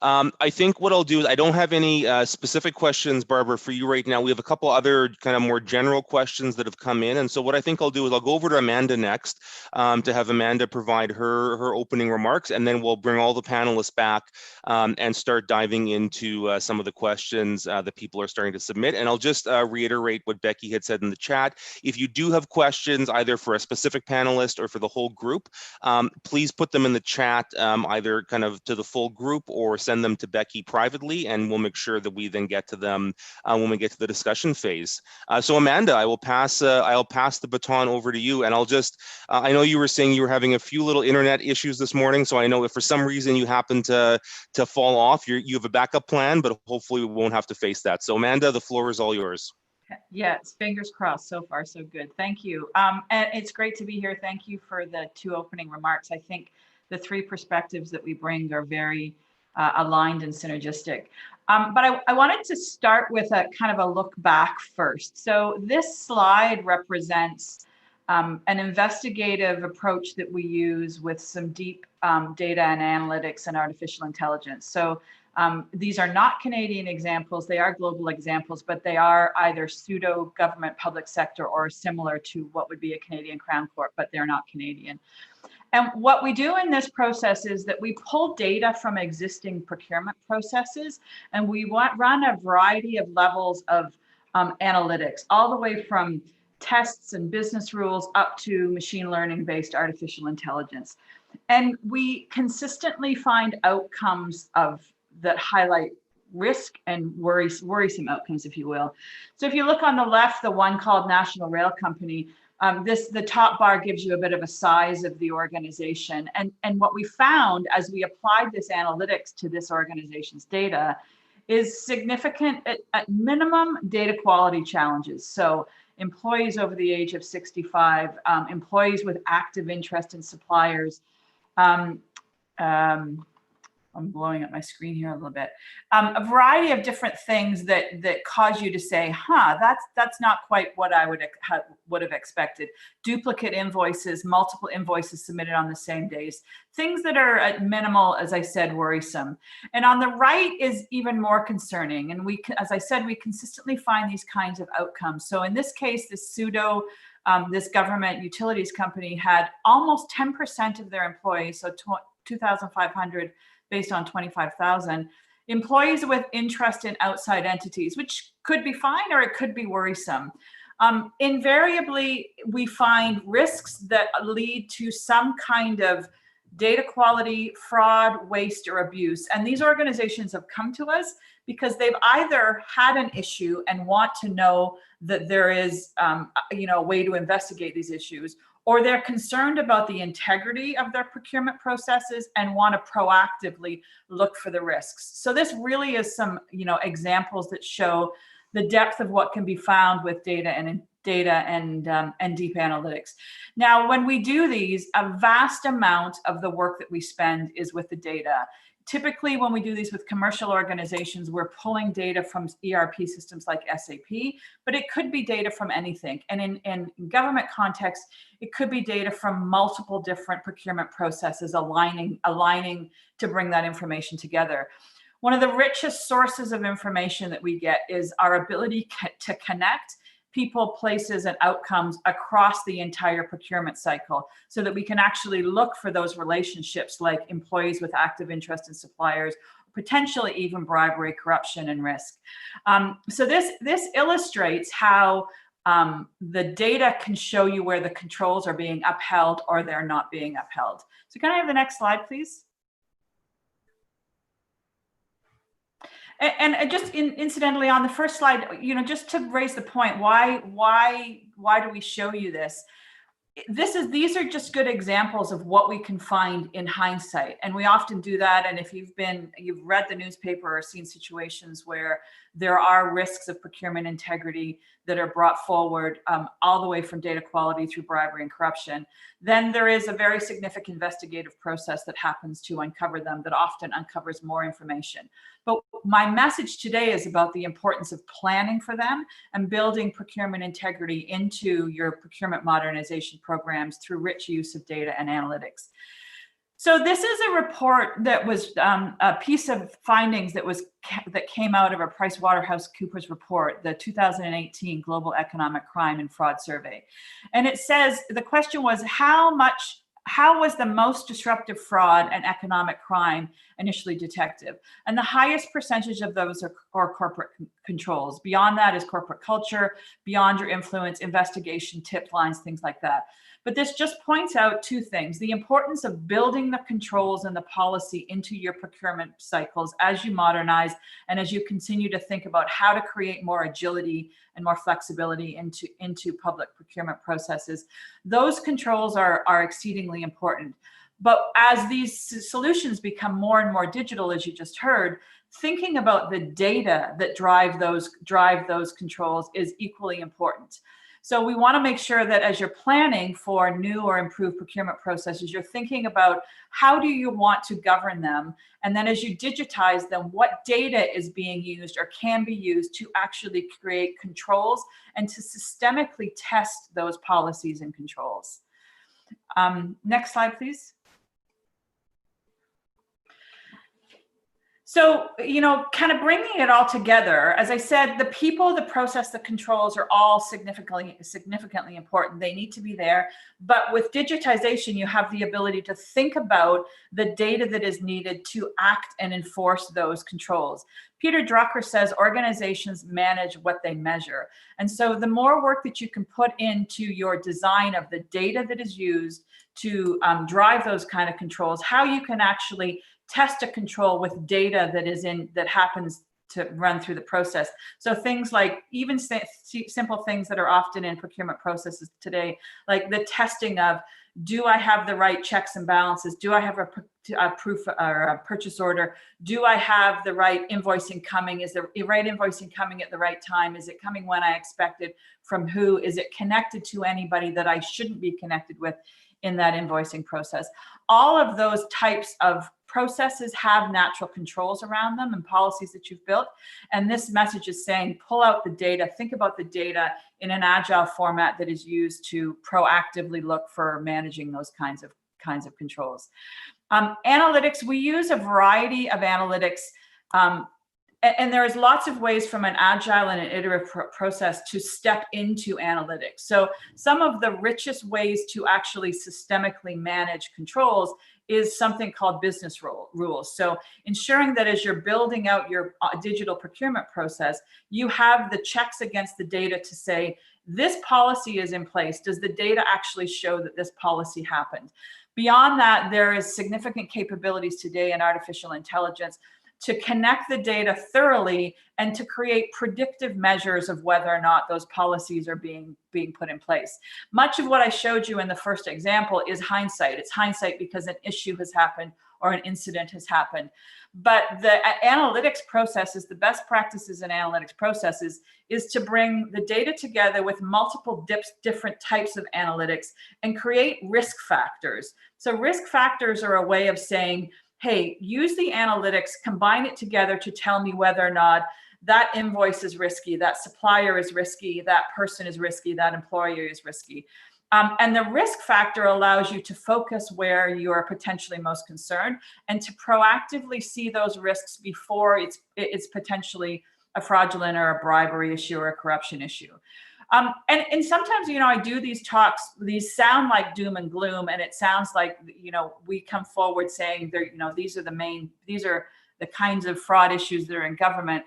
I think what I'll do is, I don't have any specific questions, Barbara, for you right now. We have a couple other kind of more general questions that have come in. And so what I think I'll do is I'll go over to Amanda next to have Amanda provide her opening remarks, and then we'll bring all the panelists back and start diving into some of the questions that people are starting to submit. And I'll just reiterate what Becky had said in the chat. If you do have questions, either for a specific panelist or for the whole group, please put them in the chat, either kind of to the full group or send them to Becky privately, and we'll make sure that we then get to them when we get to the discussion phase. So Amanda, I'll pass the baton over to you, and I'll just, I know you were saying you were having a few little internet issues this morning, so I know if for some reason you happen to fall off, you have a backup plan, but hopefully we won't have to face that. So Amanda, the floor is all yours. Yes, fingers crossed. So far, so good. Thank you. And it's great to be here. Thank you for the 2 opening remarks. I think the 3 perspectives that we bring are very aligned and synergistic. But I wanted to start with a kind of a look back first. So this slide represents an investigative approach that we use with some deep data and analytics and artificial intelligence. So these are not Canadian examples, they are global examples, but they are either pseudo government public sector or similar to what would be a Canadian Crown Court, but they're not Canadian. And what we do in this process is that we pull data from existing procurement processes, and we run a variety of levels of analytics, all the way from tests and business rules up to machine learning based artificial intelligence. And we consistently find outcomes that highlight risk and worrisome outcomes, if you will. So if you look on the left, the one called National Rail Company, the top bar gives you a bit of a size of the organization. And what we found as we applied this analytics to this organization's data is significant, at minimum, data quality challenges. So employees over the age of 65, employees with active interest in suppliers, I'm blowing up my screen here a little bit. A variety of different things that cause you to say, that's not quite what I would have expected. Duplicate invoices, multiple invoices submitted on the same days, things that are at minimal, as I said, worrisome. And on the right is even more concerning. And as I said, we consistently find these kinds of outcomes. So in this case, this government utilities company had almost 10% of their employees, so 2,500 based on 25,000 employees with interest in outside entities, which could be fine or it could be worrisome. Invariably, we find risks that lead to some kind of data quality, fraud, waste, or abuse. And these organizations have come to us because they've either had an issue and want to know that there is a way to investigate these issues, or they're concerned about the integrity of their procurement processes and want to proactively look for the risks. So this really is some examples that show the depth of what can be found with data and deep analytics. Now, when we do these, a vast amount of the work that we spend is with the data. Typically, when we do these with commercial organizations, we're pulling data from ERP systems like SAP, but it could be data from anything. And in government context, it could be data from multiple different procurement processes aligning to bring that information together. One of the richest sources of information that we get is our ability to connect people, places, and outcomes across the entire procurement cycle so that we can actually look for those relationships like employees with active interest in suppliers, potentially even bribery, corruption, and risk. So this illustrates how the data can show you where the controls are being upheld or they're not being upheld. So can I have the next slide, please? And just incidentally, on the first slide, just to raise the point, why do we show you this? These are just good examples of what we can find in hindsight, and we often do that. And if you've read the newspaper or seen situations where there are risks of procurement integrity that are brought forward all the way from data quality through bribery and corruption, then there is a very significant investigative process that happens to uncover them that often uncovers more information. But my message today is about the importance of planning for them and building procurement integrity into your procurement modernization programs through rich use of data and analytics. So this is a report that was a piece of findings that came out of a PricewaterhouseCoopers report, the 2018 Global Economic Crime and Fraud Survey. And it says, the question was, how was the most disruptive fraud and economic crime initially detected? And the highest percentage of those are corporate controls. Beyond that is corporate culture, beyond your influence, investigation, tip lines, things like that. But this just points out two things: the importance of building the controls and the policy into your procurement cycles as you modernize and as you continue to think about how to create more agility and more flexibility into public procurement processes. Those controls are exceedingly important. But as these solutions become more and more digital, as you just heard, thinking about the data that drive those controls is equally important. So we want to make sure that as you're planning for new or improved procurement processes, you're thinking about how do you want to govern them? And then as you digitize them, what data is being used or can be used to actually create controls and to systemically test those policies and controls. Next slide, please. So, kind of bringing it all together, as I said, the people, the process, the controls are all significantly important. They need to be there. But with digitization, you have the ability to think about the data that is needed to act and enforce those controls. Peter Drucker says organizations manage what they measure. And so the more work that you can put into your design of the data that is used to drive those kind of controls, how you can actually test a control with data that happens to run through the process. So things like even simple things that are often in procurement processes today, like the testing of, do I have the right checks and balances? Do I have a proof or a purchase order? Do I have the right invoicing coming? Is the right invoicing coming at the right time? Is it coming when I expected? From who? Is it connected to anybody that I shouldn't be connected with in that invoicing process? All of those types of processes have natural controls around them and policies that you've built. And this message is saying, pull out the data, think about the data in an agile format that is used to proactively look for managing those kinds of controls. Analytics, we use a variety of analytics. And there's lots of ways from an agile and an iterative process to step into analytics. So some of the richest ways to actually systemically manage controls is something called business rules. So ensuring that as you're building out your digital procurement process, you have the checks against the data to say, this policy is in place. Does the data actually show that this policy happened? Beyond that, there is significant capabilities today in artificial intelligence to connect the data thoroughly and to create predictive measures of whether or not those policies are being put in place. Much of what I showed you in the first example is hindsight. It's hindsight because an issue has happened or an incident has happened. But the analytics processes, the best practices in analytics processes, is to bring the data together with multiple different types of analytics and create risk factors. So risk factors are a way of saying, hey, use the analytics, combine it together to tell me whether or not that invoice is risky, that supplier is risky, that person is risky, that employer is risky. And the risk factor allows you to focus where you are potentially most concerned and to proactively see those risks before it's potentially a fraudulent or a bribery issue or a corruption issue. And sometimes, you know, I do these talks, these sound like doom and gloom, and it sounds like, you know, we come forward saying, you know, these are the kinds of fraud issues that are in government.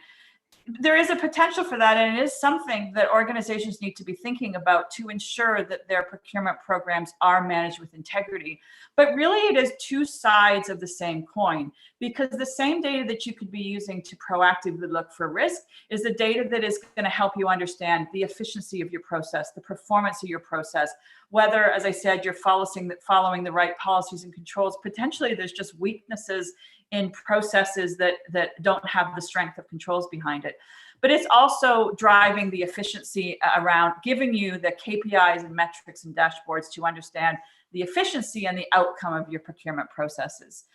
There is a potential for that, and it is something that organizations need to be thinking about to ensure that their procurement programs are managed with integrity. But really, it is two sides of the same coin, because the same data that you could be using to proactively look for risk is the data that is going to help you understand the efficiency of your process, the performance of your process, whether, as I said, you're following the right policies and controls. Potentially, there's just weaknesses in processes that don't have the strength of controls behind it. But it's also driving the efficiency around giving you the KPIs and metrics and dashboards to understand the efficiency and the outcome of your procurement processes.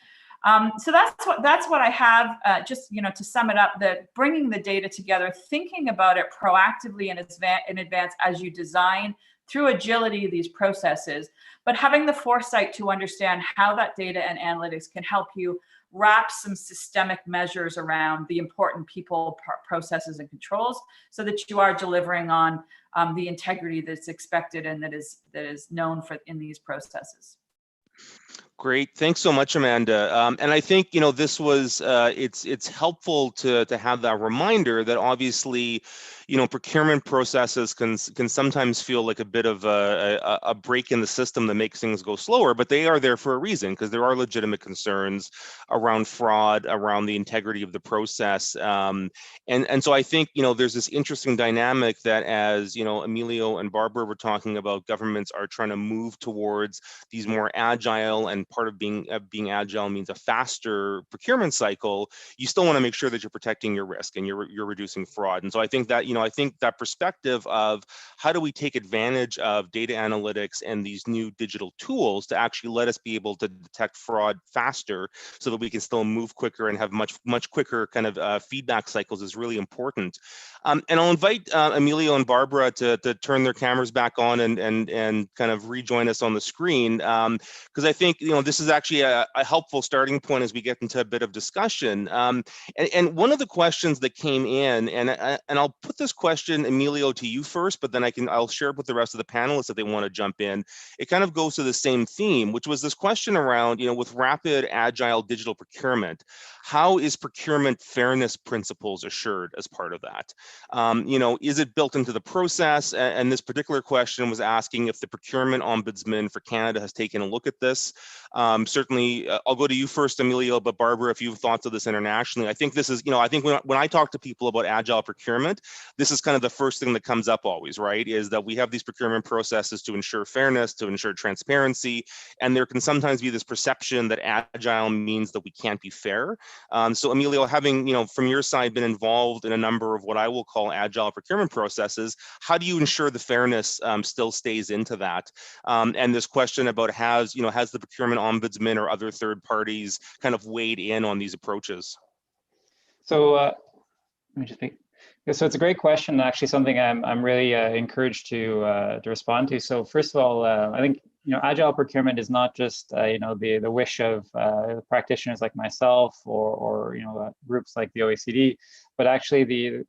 So that's what I have. Just, you know, to sum it up, that bringing the data together, thinking about it proactively in advance as you design through agility these processes, but having the foresight to understand how that data and analytics can help you wrap some systemic measures around the important people, processes, and controls, so that you are delivering on the integrity that's expected and that is known for in these processes. Great, thanks so much, Amanda. And I think, you know, this was it's helpful to have that reminder that obviously, you know, procurement processes can sometimes feel like a bit of a break in the system that makes things go slower, but they are there for a reason, because there are legitimate concerns around fraud, around the integrity of the process. And so I think, you know, there's this interesting dynamic that, as you know, Emilio and Barbara were talking about, governments are trying to move towards these more agile, and part of being agile means a faster procurement cycle. You still want to make sure that you're protecting your risk and you're reducing fraud. And so I think that, you know, I think that perspective of how do we take advantage of data analytics and these new digital tools to actually let us be able to detect fraud faster, so that we can still move quicker and have much quicker kind of feedback cycles, is really important. And I'll invite Emilio and Barbara to turn their cameras back on and kind of rejoin us on the screen, because I think, you know, this is actually a helpful starting point as we get into a bit of discussion. And one of the questions that came in, and I'll put this question, Emilio, to you first, but then I'll share it with the rest of the panelists if they want to jump in. It kind of goes to the same theme, which was this question around, you know, with rapid agile digital procurement, how is procurement fairness principles assured as part of that? You know, is it built into the process? And this particular question was asking if the procurement ombudsman for Canada has taken a look at this. Certainly, I'll go to you first, Emilio, but Barbara, if you have thoughts of this internationally. I think this is, you know, I think when I talk to people about agile procurement, this is kind of the first thing that comes up always, right? Is that we have these procurement processes to ensure fairness, to ensure transparency, and there can sometimes be this perception that agile means that we can't be fair. So Emilio, having, you know, from your side been involved in a number of what I will call agile procurement processes, how do you ensure the fairness still stays into that? And this question about has the procurement ombudsman or other third parties kind of weighed in on these approaches? So let me just think. So it's a great question, actually something I'm really encouraged to respond to. So first of all, I think, you know, agile procurement is not just you know, the wish of practitioners like myself or you know, groups like the OECD, But actually,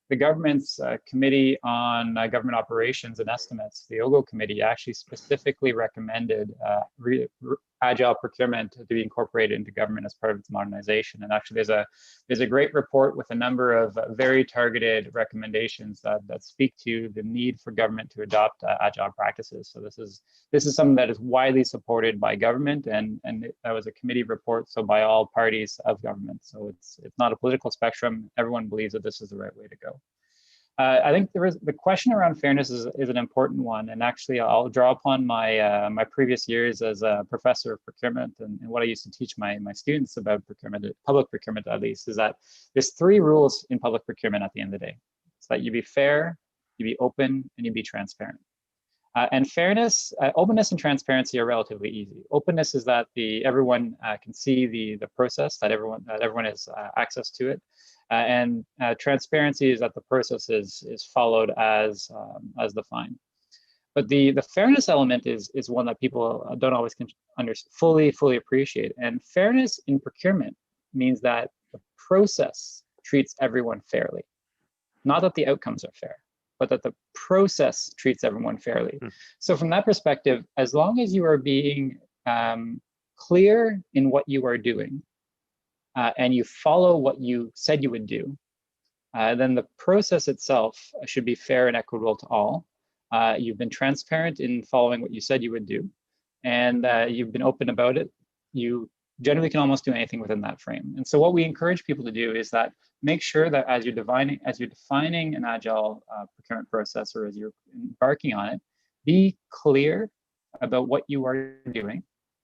the government's Committee on Government Operations and Estimates, the IOG committee, actually specifically recommended agile procurement to be incorporated into government as part of its modernization. And actually, there's a great report with a number of very targeted recommendations that speak to the need for government to adopt agile practices. So this is something that is widely supported by government, and that was a committee report, so by all parties of government. So it's not a political spectrum. Everyone believes that this is the right way to go. I think the question around fairness is an important one, and actually I'll draw upon my my previous years as a professor of procurement and what I used to teach my students about procurement, public procurement at least, is that there's 3 rules in public procurement at the end of the day. It's that you be fair, you be open, and you be transparent. And fairness, openness and transparency are relatively easy. Openness is that everyone can see the process, that everyone has access to it. And transparency is that the process is followed as defined. But the fairness element is one that people don't always fully appreciate. And fairness in procurement means that the process treats everyone fairly. Not that the outcomes are fair, but that the process treats everyone fairly. So from that perspective, as long as you are being clear in what you are doing, and you follow what you said you would do, then the process itself should be fair and equitable to all. You've been transparent in following what you said you would do, and you've been open about it. You generally can almost do anything within that frame. And so what we encourage people to do is that make sure that as you're defining an agile procurement process, or as you're embarking on it, be clear about what you are doing,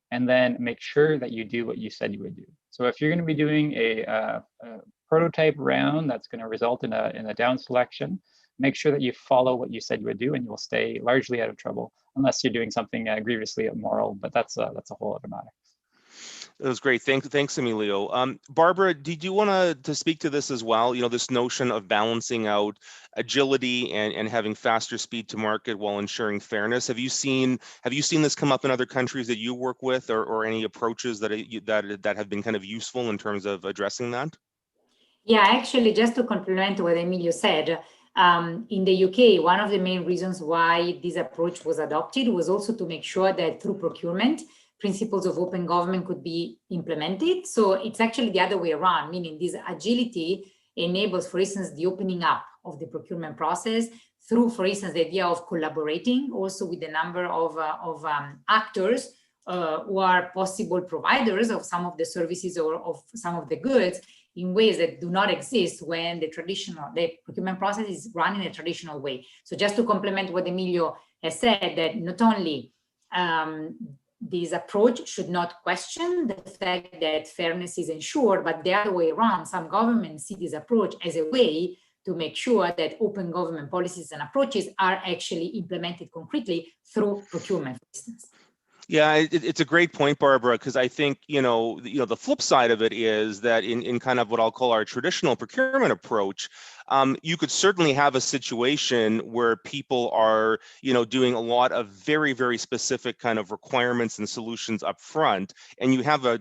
and then make sure that you do what you said you would do. So if you're going to be doing a prototype round that's going to result in a down selection, make sure that you follow what you said you would do, and you will stay largely out of trouble, unless you're doing something grievously immoral. But that's a whole other matter. That was great. Thanks, Emilio. Barbara, did you want to speak to this as well? You know, this notion of balancing out agility and having faster speed to market while ensuring fairness. Have you seen this come up in other countries that you work with, or any approaches that have been kind of useful in terms of addressing that? Yeah, actually, just to complement what Emilio said, in the UK, one of the main reasons why this approach was adopted was also to make sure that through procurement, principles of open government could be implemented. So it's actually the other way around, meaning this agility enables, for instance, the opening up of the procurement process through, for instance, the idea of collaborating also with the number of actors who are possible providers of some of the services or of some of the goods in ways that do not exist when the procurement process is run in a traditional way. So just to complement what Emilio has said, that not only this approach should not question the fact that fairness is ensured, but the other way around, some governments see this approach as a way to make sure that open government policies and approaches are actually implemented concretely through procurement, for instance. Yeah, it's a great point, Barbara, because I think, the flip side of it is that in kind of what I'll call our traditional procurement approach, you could certainly have a situation where people are, doing a lot of very, very specific kind of requirements and solutions up front, and you have a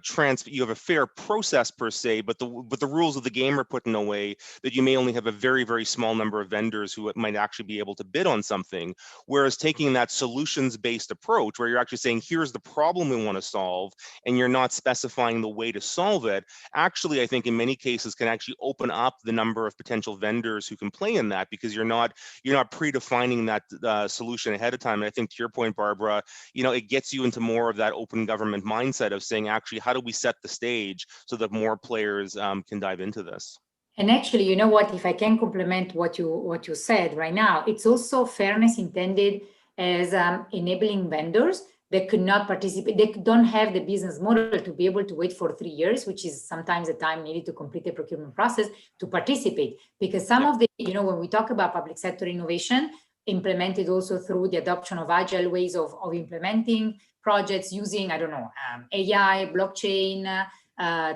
fair process per se, but the rules of the game are put in a way that you may only have a very, very small number of vendors who might actually be able to bid on something. Whereas taking that solutions-based approach, where you're actually saying, here's the problem we want to solve, and you're not specifying the way to solve it, actually, I think in many cases can actually open up the number of potential vendors who can play in that, because you're not predefining that solution ahead of time. And I think to your point, Barbara, it gets you into more of that open government mindset of saying, actually, how do we set the stage so that more players can dive into this? And actually, you know what, if I can complement what you said right now, it's also fairness intended as enabling vendors that could not participate, they don't have the business model to be able to wait for 3 years, which is sometimes the time needed to complete the procurement process, to participate. Because some of the, when we talk about public sector innovation, implemented also through the adoption of agile ways of implementing projects using, AI, blockchain,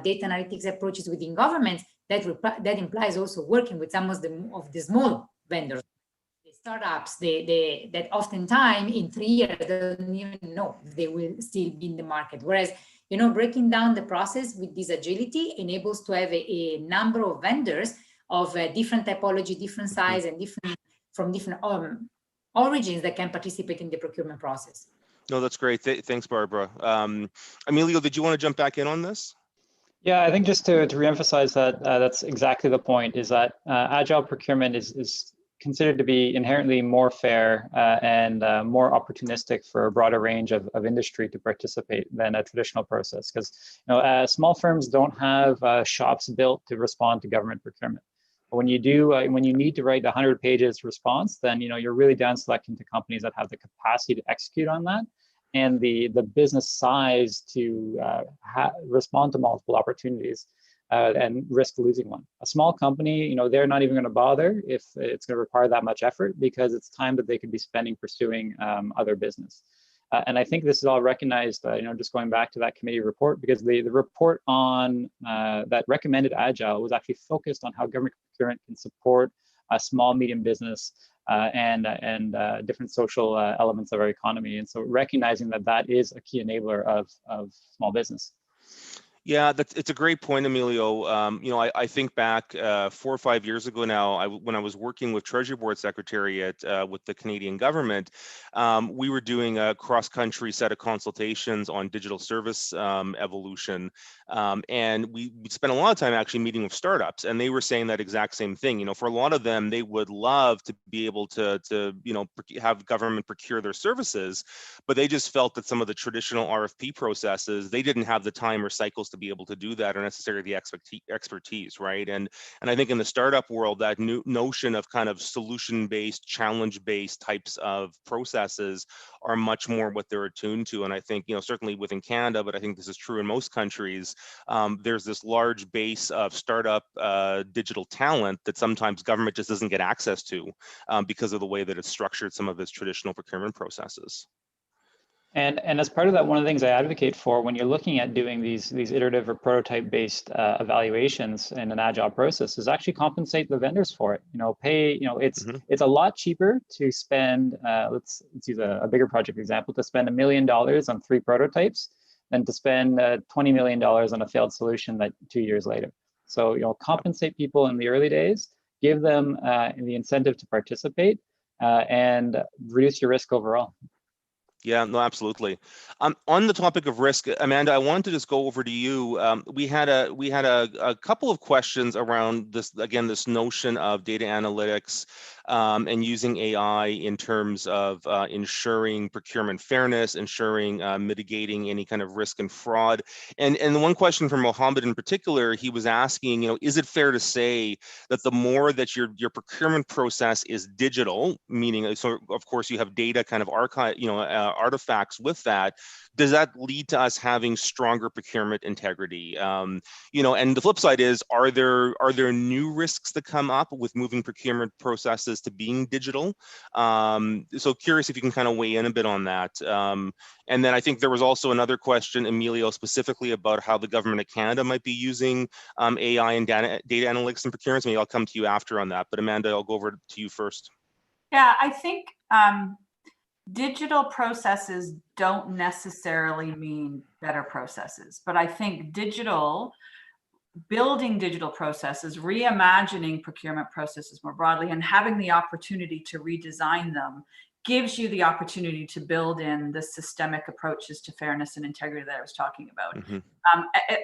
data analytics approaches within governments, that implies also working with some of the small vendors. Startups, that oftentimes in 3 years they don't even know if they will still be in the market. Whereas, breaking down the process with this agility enables to have a number of vendors of different typology, different size, and from different origins that can participate in the procurement process. No, that's great. Thanks, Barbara. Emilio, did you want to jump back in on this? Yeah, I think just to reemphasize that, that's exactly the point, is that agile procurement is considered to be inherently more fair and more opportunistic for a broader range of industry to participate than a traditional process. Because small firms don't have shops built to respond to government procurement. But when you do, when you need to write 100 pages response, then you're really down selecting to companies that have the capacity to execute on that, and the business size to respond to multiple opportunities and risk losing one. A small company, they're not even going to bother if it's going to require that much effort, because it's time that they could be spending pursuing other business. And I think this is all recognized, just going back to that committee report, because the report on that recommended Agile was actually focused on how government procurement can support a small, medium business and different social elements of our economy. And so recognizing that is a key enabler of small business. Yeah, it's a great point, Emilio. I think back 4 or 5 years ago now, when I was working with Treasury Board Secretariat with the Canadian government, we were doing a cross-country set of consultations on digital service evolution. And we spent a lot of time actually meeting with startups, and they were saying that exact same thing. For a lot of them, they would love to be able to have government procure their services, but they just felt that some of the traditional RFP processes, they didn't have the time or cycles to be able to do that, or necessarily the expertise, right? And I think in the startup world, that new notion of kind of solution-based, challenge-based types of processes are much more what they're attuned to. And I think, certainly within Canada, but I think this is true in most countries, there's this large base of startup digital talent that sometimes government just doesn't get access to because of the way that it's structured some of its traditional procurement processes. And as part of that, one of the things I advocate for when you're looking at doing these iterative or prototype-based evaluations in an agile process is actually compensate the vendors for it. It's a lot cheaper to spend. Let's use a bigger project example, to spend $1 million on 3 prototypes than to spend $20 million on a failed solution that 2 years later. So compensate people in the early days, give them the incentive to participate, and reduce your risk overall. Yeah, no, absolutely. On the topic of risk, Amanda, I wanted to just go over to you. We had a couple of questions around this, again, this notion of data analytics and using AI in terms of ensuring procurement fairness, ensuring mitigating any kind of risk and fraud. And the one question from Mohammed in particular, he was asking, is it fair to say that the more that your procurement process is digital, meaning, so of course you have data kind of archive, artifacts with that, does that lead to us having stronger procurement integrity? And the flip side is, are there new risks that come up with moving procurement processes to being digital? So curious if you can kind of weigh in a bit on that. And then I think there was also another question, Emilio, specifically about how the government of Canada might be using AI and data analytics and procurement. Maybe I'll come to you after on that, but Amanda, I'll go over to you first. Yeah, I think digital processes don't necessarily mean better processes, but I think building digital processes, reimagining procurement processes more broadly, and having the opportunity to redesign them gives you the opportunity to build in the systemic approaches to fairness and integrity that I was talking about. Mm-hmm.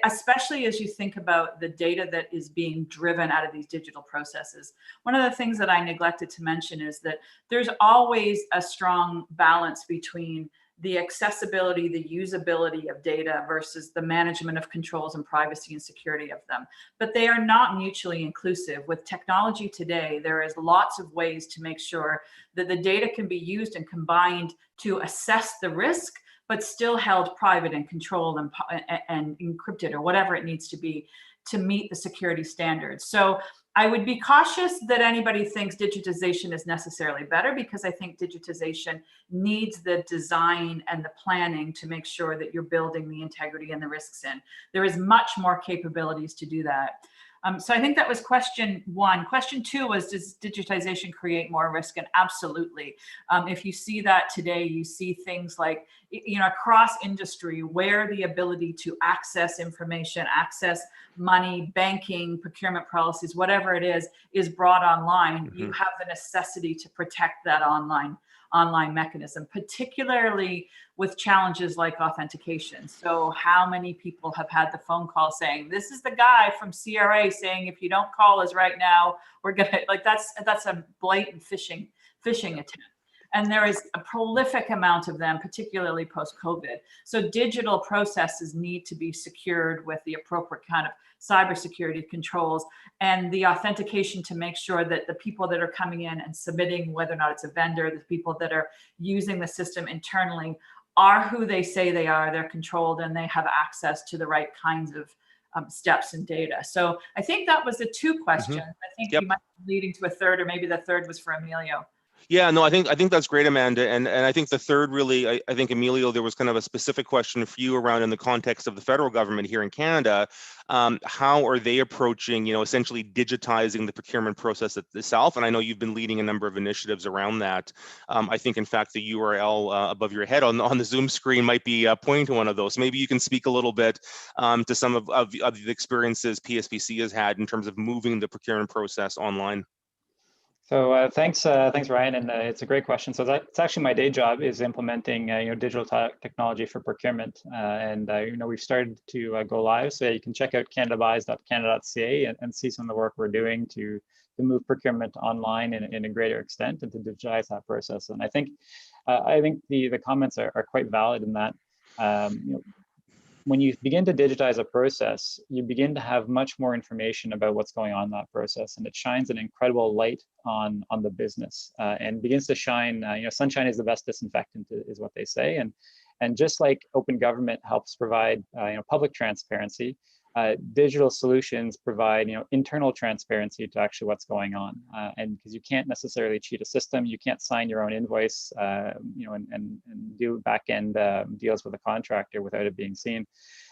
Especially as you think about the data that is being driven out of these digital processes. One of the things that I neglected to mention is that there's always a strong balance between the accessibility, the usability of data versus the management of controls and privacy and security of them. But they are not mutually inclusive. With technology today, there is lots of ways to make sure that the data can be used and combined to assess the risk, but still held private and controlled and encrypted, or whatever it needs to be to meet the security standards. So I would be cautious that anybody thinks digitization is necessarily better, because I think digitization needs the design and the planning to make sure that you're building the integrity and the risks in. There is much more capabilities to do that. So I think that was question one. Question two was, does digitization create more risk? And absolutely. If you see that today, you see things like, across industry where the ability to access information, access money, banking, procurement policies, whatever it is brought online, you have the necessity to protect that online mechanism, particularly with challenges like authentication. So how many people have had the phone call saying, this is the guy from CRA saying, if you don't call us right now, we're gonna, like, that's a blatant phishing attempt. And there is a prolific amount of them, particularly post-COVID. So digital processes need to be secured with the appropriate kind of cybersecurity controls and the authentication to make sure that the people that are coming in and submitting, whether or not it's a vendor, the people that are using the system internally are who they say they are, they're controlled, and they have access to the right kinds of steps and data. So I think that was the two questions. I think you might be leading to a third, or maybe the third was for Emilio. Yeah, no, I think that's great, Amanda. And I think the third really, I think, Emilio, there was kind of a specific question for you around in the context of the federal government here in Canada. How are they approaching, essentially digitizing the procurement process itself? And I know you've been leading a number of initiatives around that. I think, in fact, the URL above your head on the Zoom screen might be pointing to one of those. Maybe you can speak a little bit to some of the experiences PSPC has had in terms of moving the procurement process online. So thanks, Ryan, and it's a great question. So that's actually my day job, is implementing digital technology for procurement, and we've started to go live. So you can check out canadabuys.canada.ca and see some of the work we're doing to move procurement online in a greater extent and to digitize that process. And I think the comments are quite valid in that. When you begin to digitize a process, you begin to have much more information about what's going on in that process, and it shines an incredible light on the business and begins to shine. Sunshine is the best disinfectant, is what they say, and just like open government helps provide public transparency, digital solutions provide internal transparency to actually what's going on, and because you can't necessarily cheat a system, you can't sign your own invoice, and do back-end deals with a contractor without it being seen.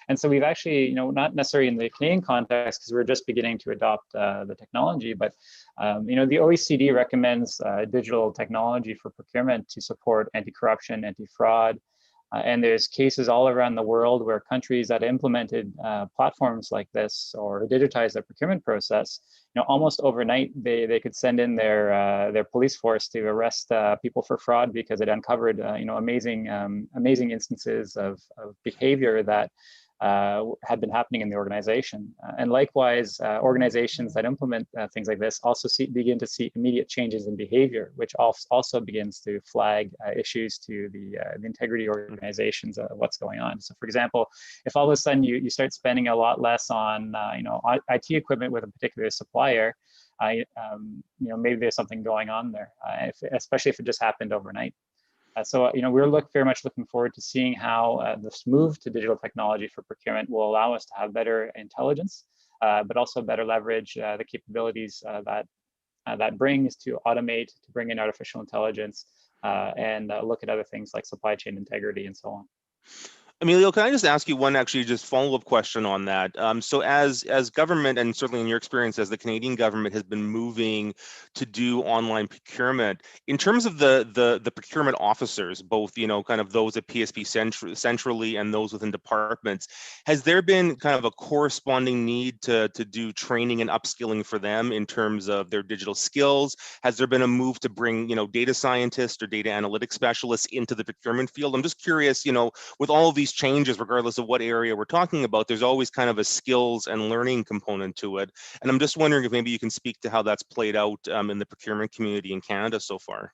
And so we've actually, not necessarily in the Canadian context, because we're just beginning to adopt the technology, but the OECD recommends digital technology for procurement to support anti-corruption, anti-fraud. And there's cases all around the world where countries that implemented platforms like this or digitized their procurement process, almost overnight they could send in their police force to arrest people for fraud, because it uncovered amazing instances of behavior that had been happening in the organization. And likewise, organizations that implement things like this also begin to see immediate changes in behavior, which also begins to flag issues to the integrity organizations of what's going on. So for example, if all of a sudden you start spending a lot less on IT equipment with a particular supplier, maybe there's something going on there, especially if it just happened overnight. So we're very much looking forward to seeing how this move to digital technology for procurement will allow us to have better intelligence, but also better leverage the capabilities that brings to automate, to bring in artificial intelligence, and look at other things like supply chain integrity and so on. Emilio, can I just ask you one actually just follow-up question on that? So as government, and certainly in your experience as the Canadian government has been moving to do online procurement, in terms of the procurement officers, both kind of those at PSP centrally and those within departments, has there been kind of a corresponding need to do training and upskilling for them in terms of their digital skills? Has there been a move to bring data scientists or data analytics specialists into the procurement field? I'm just curious, with all of these changes, regardless of what area we're talking about, there's always kind of a skills and learning component to it. And I'm just wondering if maybe you can speak to how that's played out in the procurement community in Canada so far.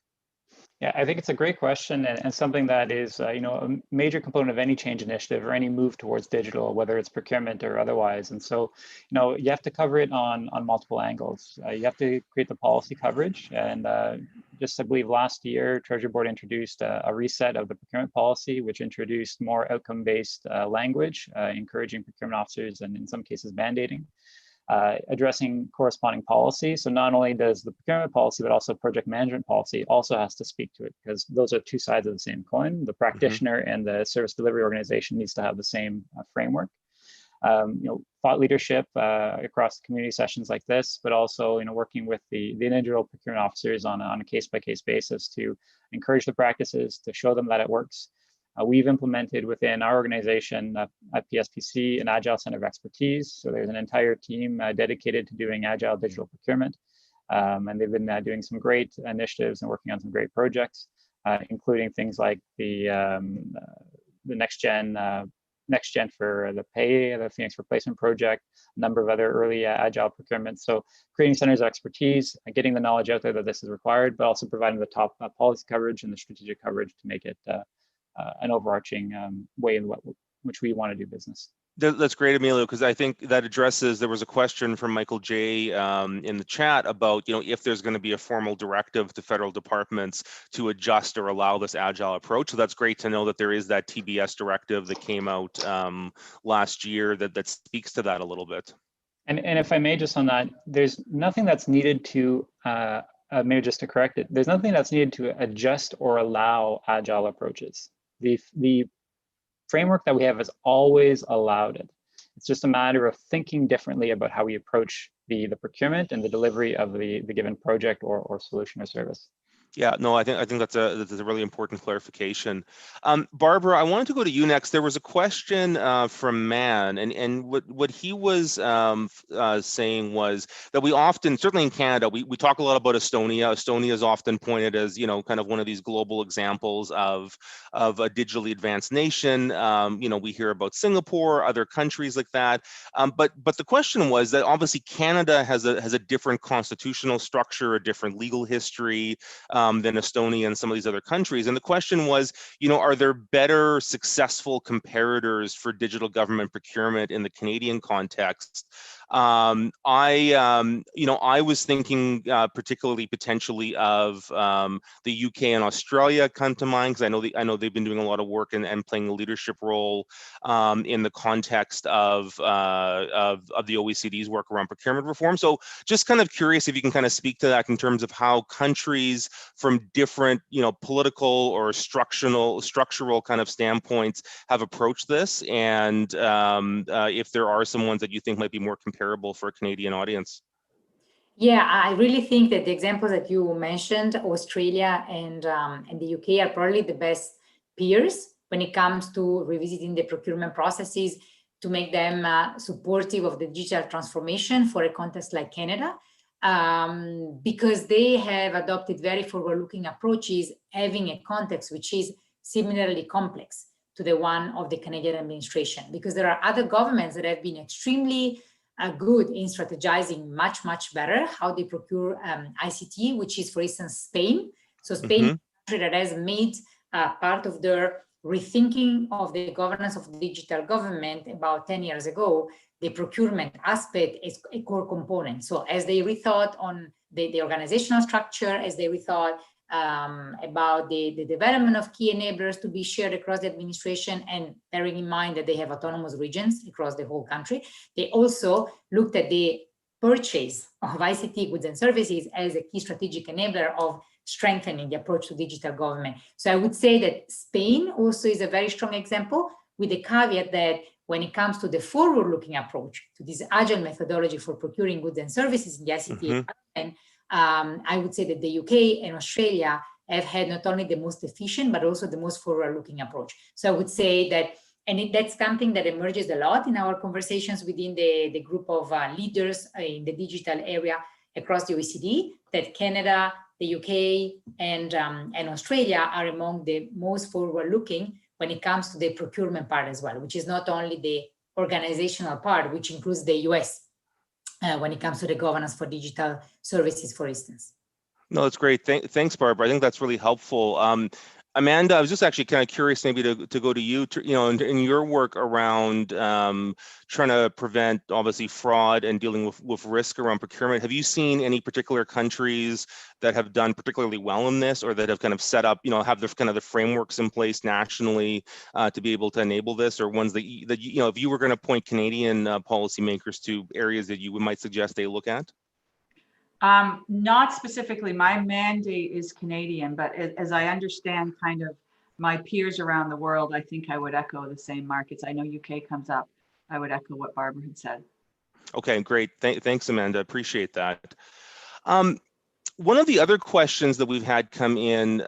Yeah, I think it's a great question, and something that is a major component of any change initiative or any move towards digital, whether it's procurement or otherwise. And so you have to cover it on multiple angles. You have to create the policy coverage, and just I believe last year Treasury Board introduced a reset of the procurement policy, which introduced more outcome-based language, encouraging procurement officers and in some cases mandating. Addressing corresponding policy. So not only does the procurement policy, but also project management policy also has to speak to it, because those are two sides of the same coin. The practitioner and the service delivery organization needs to have the same framework. thought leadership across community sessions like this, but also working with the individual procurement officers on a case-by-case basis to encourage the practices, to show them that it works. We've implemented within our organization at PSPC an Agile Center of Expertise. So there's an entire team dedicated to doing Agile Digital Procurement. And they've been doing some great initiatives and working on some great projects, including things like the next gen for the pay, the Phoenix replacement project, a number of other early Agile procurements. So creating centers of expertise, getting the knowledge out there that this is required, but also providing the top policy coverage and the strategic coverage to make it an overarching way in which we want to do business. That's great, Emilio, because I think that addresses, there was a question from Michael J. In the chat about, if there's going to be a formal directive to federal departments to adjust or allow this Agile approach. So that's great to know that there is that TBS directive that came out last year that speaks to that a little bit. And if I may, just on that, there's nothing that's needed to, maybe just to correct it, there's nothing that's needed to adjust or allow Agile approaches. The framework that we have has always allowed it. It's just a matter of thinking differently about how we approach the procurement and the delivery of the given project or solution or service. Yeah, no, I think that's a really important clarification. Barbara, I wanted to go to you next. There was a question from Man, and what he was saying was that we often, certainly in Canada, we talk a lot about Estonia. Estonia is often pointed as kind of one of these global examples of a digitally advanced nation. We hear about Singapore, other countries like that. But the question was that obviously Canada has a different constitutional structure, a different legal history than Estonia and some of these other countries. And the question was, are there better successful comparators for digital government procurement in the Canadian context? I was thinking particularly potentially of the UK and Australia come to mind, because I know they've been doing a lot of work and playing a leadership role in the context of the OECD's work around procurement reform. So just kind of curious if you can kind of speak to that in terms of how countries from different political or structural kind of standpoints have approached this, and if there are some ones that you think might be more comparable for a Canadian audience. Yeah, I really think that the examples that you mentioned, Australia and the UK, are probably the best peers when it comes to revisiting the procurement processes to make them supportive of the digital transformation for a context like Canada, because they have adopted very forward-looking approaches, having a context which is similarly complex to the one of the Canadian administration, because there are other governments that have been extremely good in strategizing much better how they procure ICT, which is, for instance, Spain. So Spain is a country that has made part of their rethinking of the governance of digital government about 10 years ago, the procurement aspect is a core component. So as they rethought on the organizational structure, as they rethought about the development of key enablers to be shared across the administration, and bearing in mind that they have autonomous regions across the whole country, they also looked at the purchase of ICT goods and services as a key strategic enabler of strengthening the approach to digital government. So I would say that Spain also is a very strong example, with the caveat that when it comes to the forward-looking approach to this agile methodology for procuring goods and services in the ICT environment, I would say that the UK and Australia have had not only the most efficient, but also the most forward-looking approach. So I would say that, and that's something that emerges a lot in our conversations within the group of leaders in the digital area across the OECD, that Canada, the UK, and Australia are among the most forward-looking when it comes to the procurement part as well, which is not only the organizational part, which includes the US when it comes to the governance for digital services, for instance. No, that's great. Thanks, Barbara. I think that's really helpful. Amanda, I was just actually kind of curious maybe to go to you, in your work around trying to prevent, obviously, fraud and dealing with risk around procurement. Have you seen any particular countries that have done particularly well in this, or that have kind of set up, have the kind of the frameworks in place nationally to be able to enable this, or ones that if you were going to point Canadian policymakers to areas that you might suggest they look at? Not specifically. My mandate is Canadian, but as I understand kind of my peers around the world, I think I would echo the same markets. I know UK comes up I would echo what Barbara had said. Okay, great. Thanks, Amanda. Appreciate that. One of the other questions that we've had come in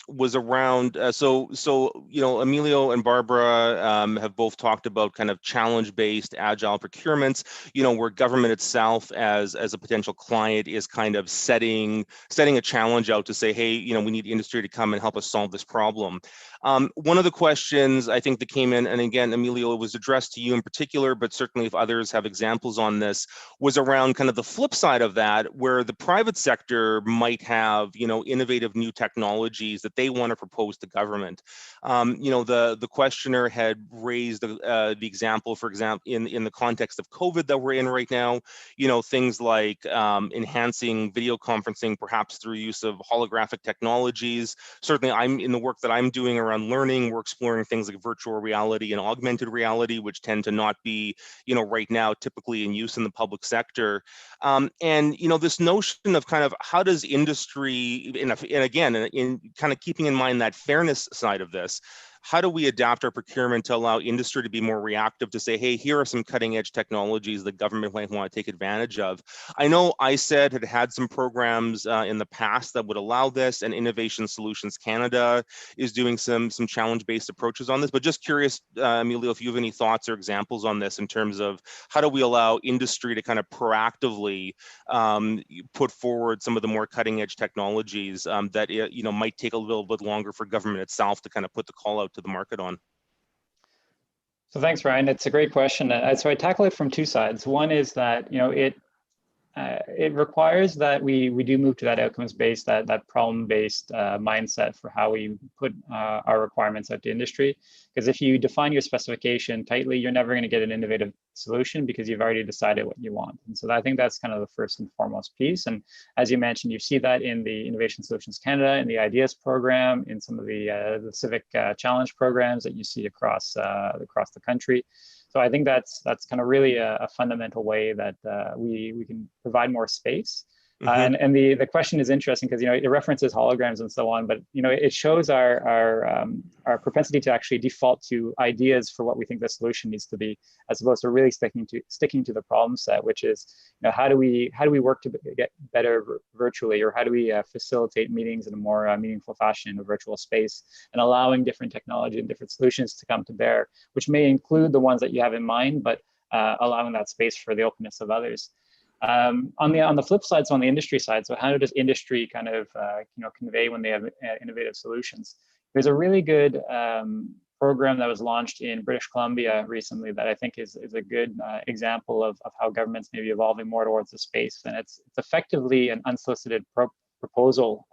was around, Emilio and Barbara have both talked about kind of challenge-based agile procurements, where government itself as a potential client is kind of setting a challenge out to say, hey, we need industry to come and help us solve this problem. One of the questions I think that came in, and again, Emilio, it was addressed to you in particular, but certainly if others have examples on this, was around kind of the flip side of that, where the private sector might have, innovative new technologies that they want to propose to government. The questioner had raised the example, for example, in the context of COVID that we're in right now, things like enhancing video conferencing, perhaps through use of holographic technologies. Certainly, I'm in the work that I'm doing around learning, we're exploring things like virtual reality and augmented reality, which tend to not be, right now typically in use in the public sector. This notion of kind of how does industry, and again, in kind of keeping in mind that fairness side of this, how do we adapt our procurement to allow industry to be more reactive to say, hey, here are some cutting edge technologies the government might want to take advantage of? I know ISED had some programs in the past that would allow this, and Innovation Solutions Canada is doing some challenge-based approaches on this, but just curious, Emilio, if you have any thoughts or examples on this in terms of how do we allow industry to kind of proactively put forward some of the more cutting edge technologies that might take a little bit longer for government itself to kind of put the call out to the market on? So thanks, Ryan. It's a great question. So I tackle it from two sides. One is that it requires that we do move to that outcomes-based, that problem-based mindset for how we put our requirements out to industry. Because if you define your specification tightly, you're never going to get an innovative solution because you've already decided what you want. And so I think that's kind of the first and foremost piece. And as you mentioned, you see that in the Innovation Solutions Canada, in the IDEAS program, in some of the civic challenge programs that you see across the country. So I think that's kind of really a fundamental way that we can provide more space. Mm-hmm. And the question is interesting because it references holograms and so on, but it shows our propensity to actually default to ideas for what we think the solution needs to be, as opposed to really sticking to the problem set, which is how do we work to get better virtually, or how do we facilitate meetings in a more meaningful fashion in a virtual space, and allowing different technology and different solutions to come to bear, which may include the ones that you have in mind, but allowing that space for the openness of others. On the flip side, so on the industry side, so how does industry kind of convey when they have innovative solutions? There's a really good program that was launched in British Columbia recently that I think is a good example of how governments may be evolving more towards the space, and it's effectively an unsolicited proposal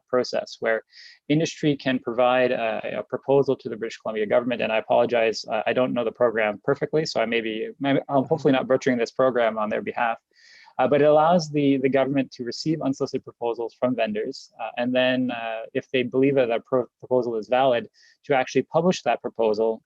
process where industry can provide a proposal to the British Columbia government. And I apologize, I don't know the program perfectly, so I'm hopefully not butchering this program on their behalf. But it allows the government to receive unsolicited proposals from vendors, and then if they believe that that proposal is valid, to actually publish that proposal,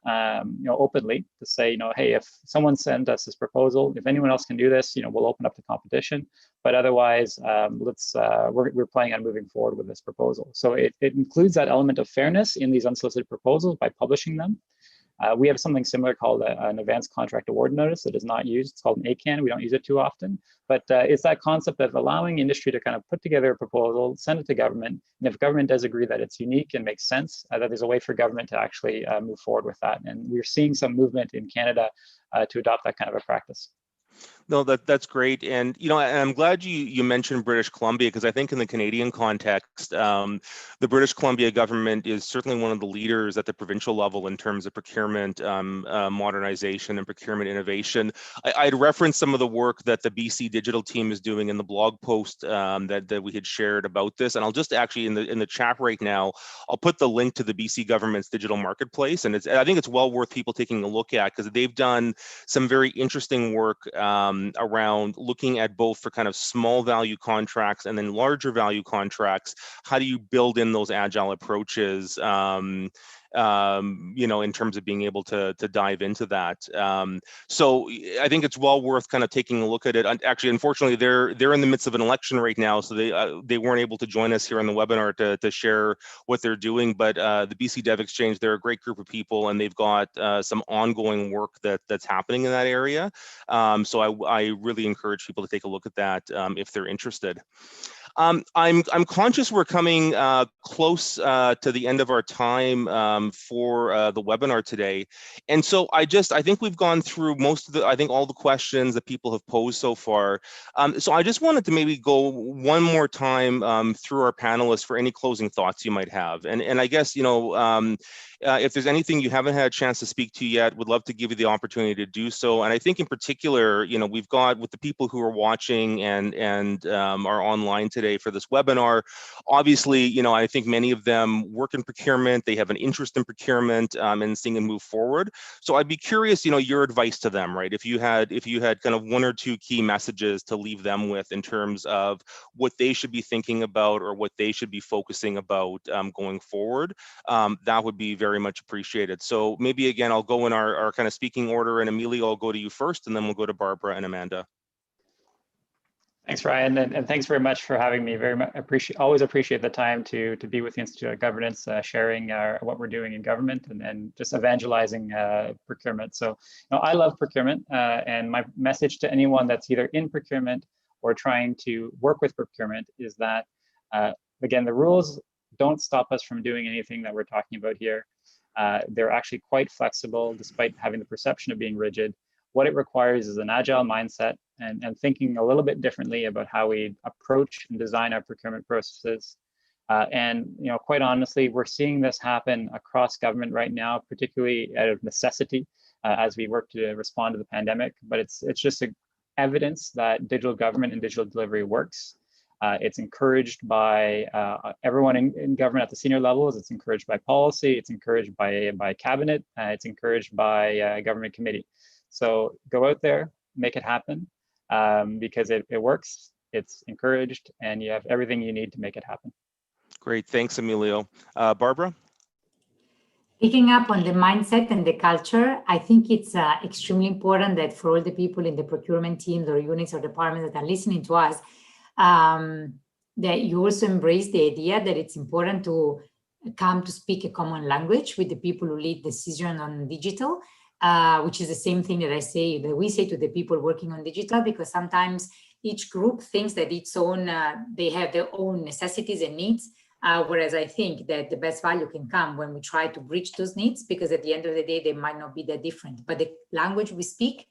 openly, to say, hey, if someone sent us this proposal, if anyone else can do this, we'll open up the competition. But otherwise, we're planning on moving forward with this proposal. So it includes that element of fairness in these unsolicited proposals by publishing them. We have something similar called an advanced contract award notice that is not used. It's called an ACAN. We don't use it too often, but it's that concept of allowing industry to kind of put together a proposal, send it to government, and if government does agree that it's unique and makes sense, that there's a way for government to actually move forward with that. And we're seeing some movement in Canada to adopt that kind of a practice. No, that's great, and and I'm glad you mentioned British Columbia, because I think in the Canadian context, the British Columbia government is certainly one of the leaders at the provincial level in terms of procurement modernization and procurement innovation. I'd referenced some of the work that the BC Digital team is doing in the blog post that we had shared about this, and I'll just actually in the chat right now, I'll put the link to the BC government's digital marketplace, and I think it's well worth people taking a look at, because they've done some very interesting work around looking at both for kind of small value contracts and then larger value contracts. How do you build in those agile approaches you know, in terms of being able to dive into that. So I think it's well worth kind of taking a look at it. Actually, unfortunately, they're in the midst of an election right now, so they weren't able to join us here on the webinar to share what they're doing. But the BC Dev Exchange, they're a great group of people, and they've got some ongoing work that's happening in that area. So I really encourage people to take a look at that if they're interested. I'm conscious we're coming close to the end of our time for the webinar today, and so I think we've gone through most of all the questions that people have posed so far. So I just wanted to maybe go one more time through our panelists for any closing thoughts you might have, and I guess, you know, if there's anything you haven't had a chance to speak to yet, would love to give you the opportunity to do so. And I think in particular, you know, we've got, with the people who are watching and are online today for this webinar, obviously, you know, I think many of them work in procurement, they have an interest in procurement and seeing it move forward. So I'd be curious, you know, your advice to them, right? If you had kind of one or two key messages to leave them with in terms of what they should be thinking about or what they should be focusing about going forward, that would be very much appreciated. So maybe again, I'll go in our kind of speaking order, and Emilio, I'll go to you first, and then we'll go to Barbara and Amanda. Thanks, Ryan, and thanks very much for having me. Very much always appreciate the time to be with the Institute of Governance, sharing what we're doing in government, and just evangelizing procurement. So, you know, I love procurement, and my message to anyone that's either in procurement or trying to work with procurement is that, again, the rules don't stop us from doing anything that we're talking about here. They're actually quite flexible, despite having the perception of being rigid. What it requires is an agile mindset and thinking a little bit differently about how we approach and design our procurement processes. And, you know, quite honestly, we're seeing this happen across government right now, particularly out of necessity as we work to respond to the pandemic. But it's just evidence that digital government and digital delivery works. It's encouraged by everyone in government at the senior levels. It's encouraged by policy. It's encouraged by cabinet. It's encouraged by government committee. So go out there, make it happen, because it works. It's encouraged, and you have everything you need to make it happen. Great, thanks, Emilio. Barbara? Picking up on the mindset and the culture, I think it's extremely important that for all the people in the procurement teams or units or departments that are listening to us, that you also embrace the idea that it's important to come to speak a common language with the people who lead decision on digital, which is the same thing that we say to the people working on digital, because sometimes each group thinks that they have their own necessities and needs, whereas I think that the best value can come when we try to bridge those needs, because at the end of the day, they might not be that different, but the language we speak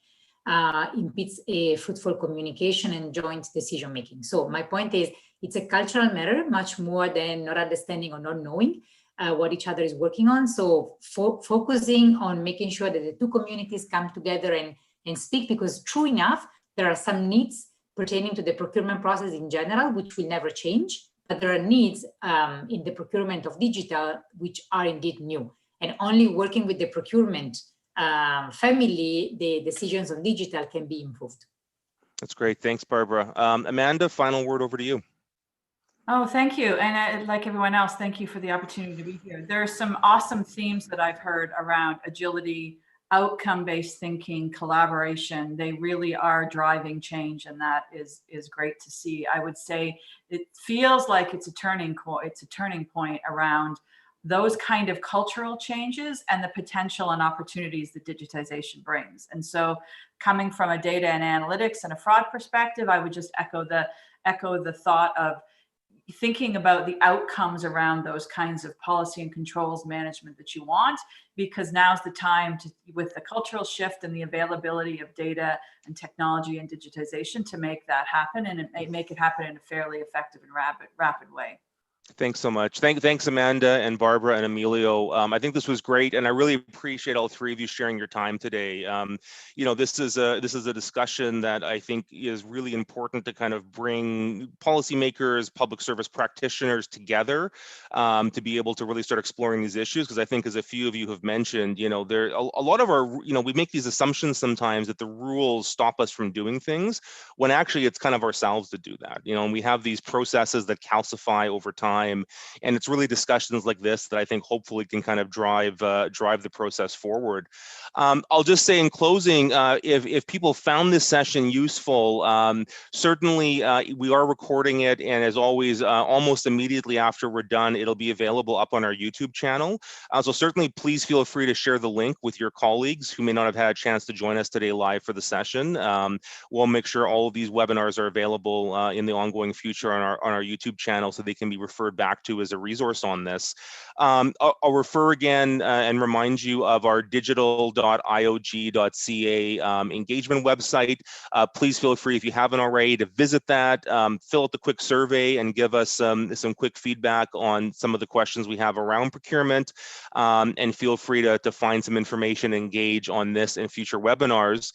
impedes a fruitful communication and joint decision making. So my point is, it's a cultural matter much more than not understanding or not knowing what each other is working on. So focusing on making sure that the two communities come together and speak, because true enough, there are some needs pertaining to the procurement process in general, which will never change, but there are needs in the procurement of digital, which are indeed new. And only working with the procurement family, the decisions on digital can be improved. That's great. Thanks, Barbara. Amanda, final word over to you. Oh, thank you. And like everyone else, thank you for the opportunity to be here. There are some awesome themes that I've heard around agility, outcome-based thinking, collaboration. They really are driving change, and that is great to see. I would say it feels like it's a turning point around those kind of cultural changes and the potential and opportunities that digitization brings. And so, coming from a data and analytics and a fraud perspective, I would just echo the thought of thinking about the outcomes around those kinds of policy and controls management that you want, because now's the time to, with the cultural shift and the availability of data and technology and digitization, to make that happen, and make it happen in a fairly effective and rapid way. Thanks so much. Thanks, Amanda and Barbara and Emilio. I think this was great, and I really appreciate all three of you sharing your time today. You know, this is a discussion that I think is really important to kind of bring policymakers, public service practitioners together to be able to really start exploring these issues. Because I think, as a few of you have mentioned, you know, there a lot of our, you know, we make these assumptions sometimes that the rules stop us from doing things, when actually it's kind of ourselves to do that. You know, and we have these processes that calcify over time. time. And it's really discussions like this that I think hopefully can kind of drive the process forward. I'll just say in closing, if people found this session useful, certainly we are recording it, and as always, almost immediately after we're done, it'll be available up on our YouTube channel. So certainly please feel free to share the link with your colleagues who may not have had a chance to join us today live for the session. We'll make sure all of these webinars are available in the ongoing future on our YouTube channel, so they can be referred back to as a resource on this. I'll refer again and remind you of our digital.iog.ca engagement website. Please feel free, if you haven't already, to visit that, fill out the quick survey and give us some quick feedback on some of the questions we have around procurement, and feel free to find some information, engage on this in future webinars.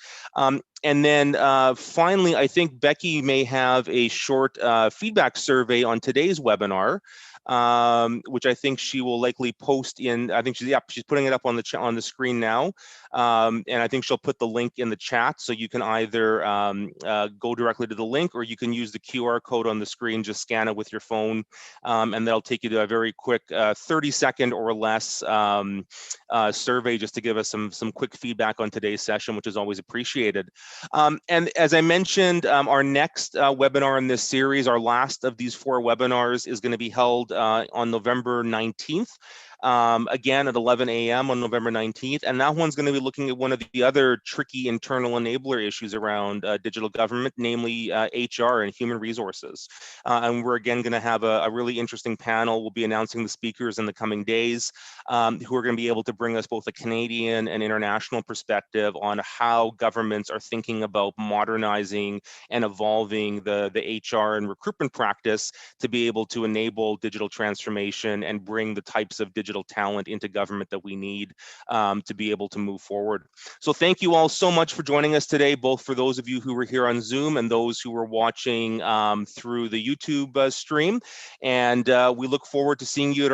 And then finally, I think Becky may have a short feedback survey on today's webinar, which I think she will likely post in. I think she's putting it up on the screen now, and I think she'll put the link in the chat, so you can either go directly to the link, or you can use the QR code on the screen. Just scan it with your phone, and that'll take you to a very quick 30-second or less survey, just to give us some quick feedback on today's session, which is always appreciated. And as I mentioned, our next webinar in this series, our last of these 4 webinars, is going to be held on November 19th. Again at 11 a.m. on November 19th, and that one's going to be looking at one of the other tricky internal enabler issues around digital government, namely HR and human resources. And we're again going to have a really interesting panel. We'll be announcing the speakers in the coming days, who are going to be able to bring us both a Canadian and international perspective on how governments are thinking about modernizing and evolving the HR and recruitment practice to be able to enable digital transformation and bring the types of digital talent into government that we need to be able to move forward. So thank you all so much for joining us today, both for those of you who were here on Zoom and those who were watching through the YouTube stream. And we look forward to seeing you at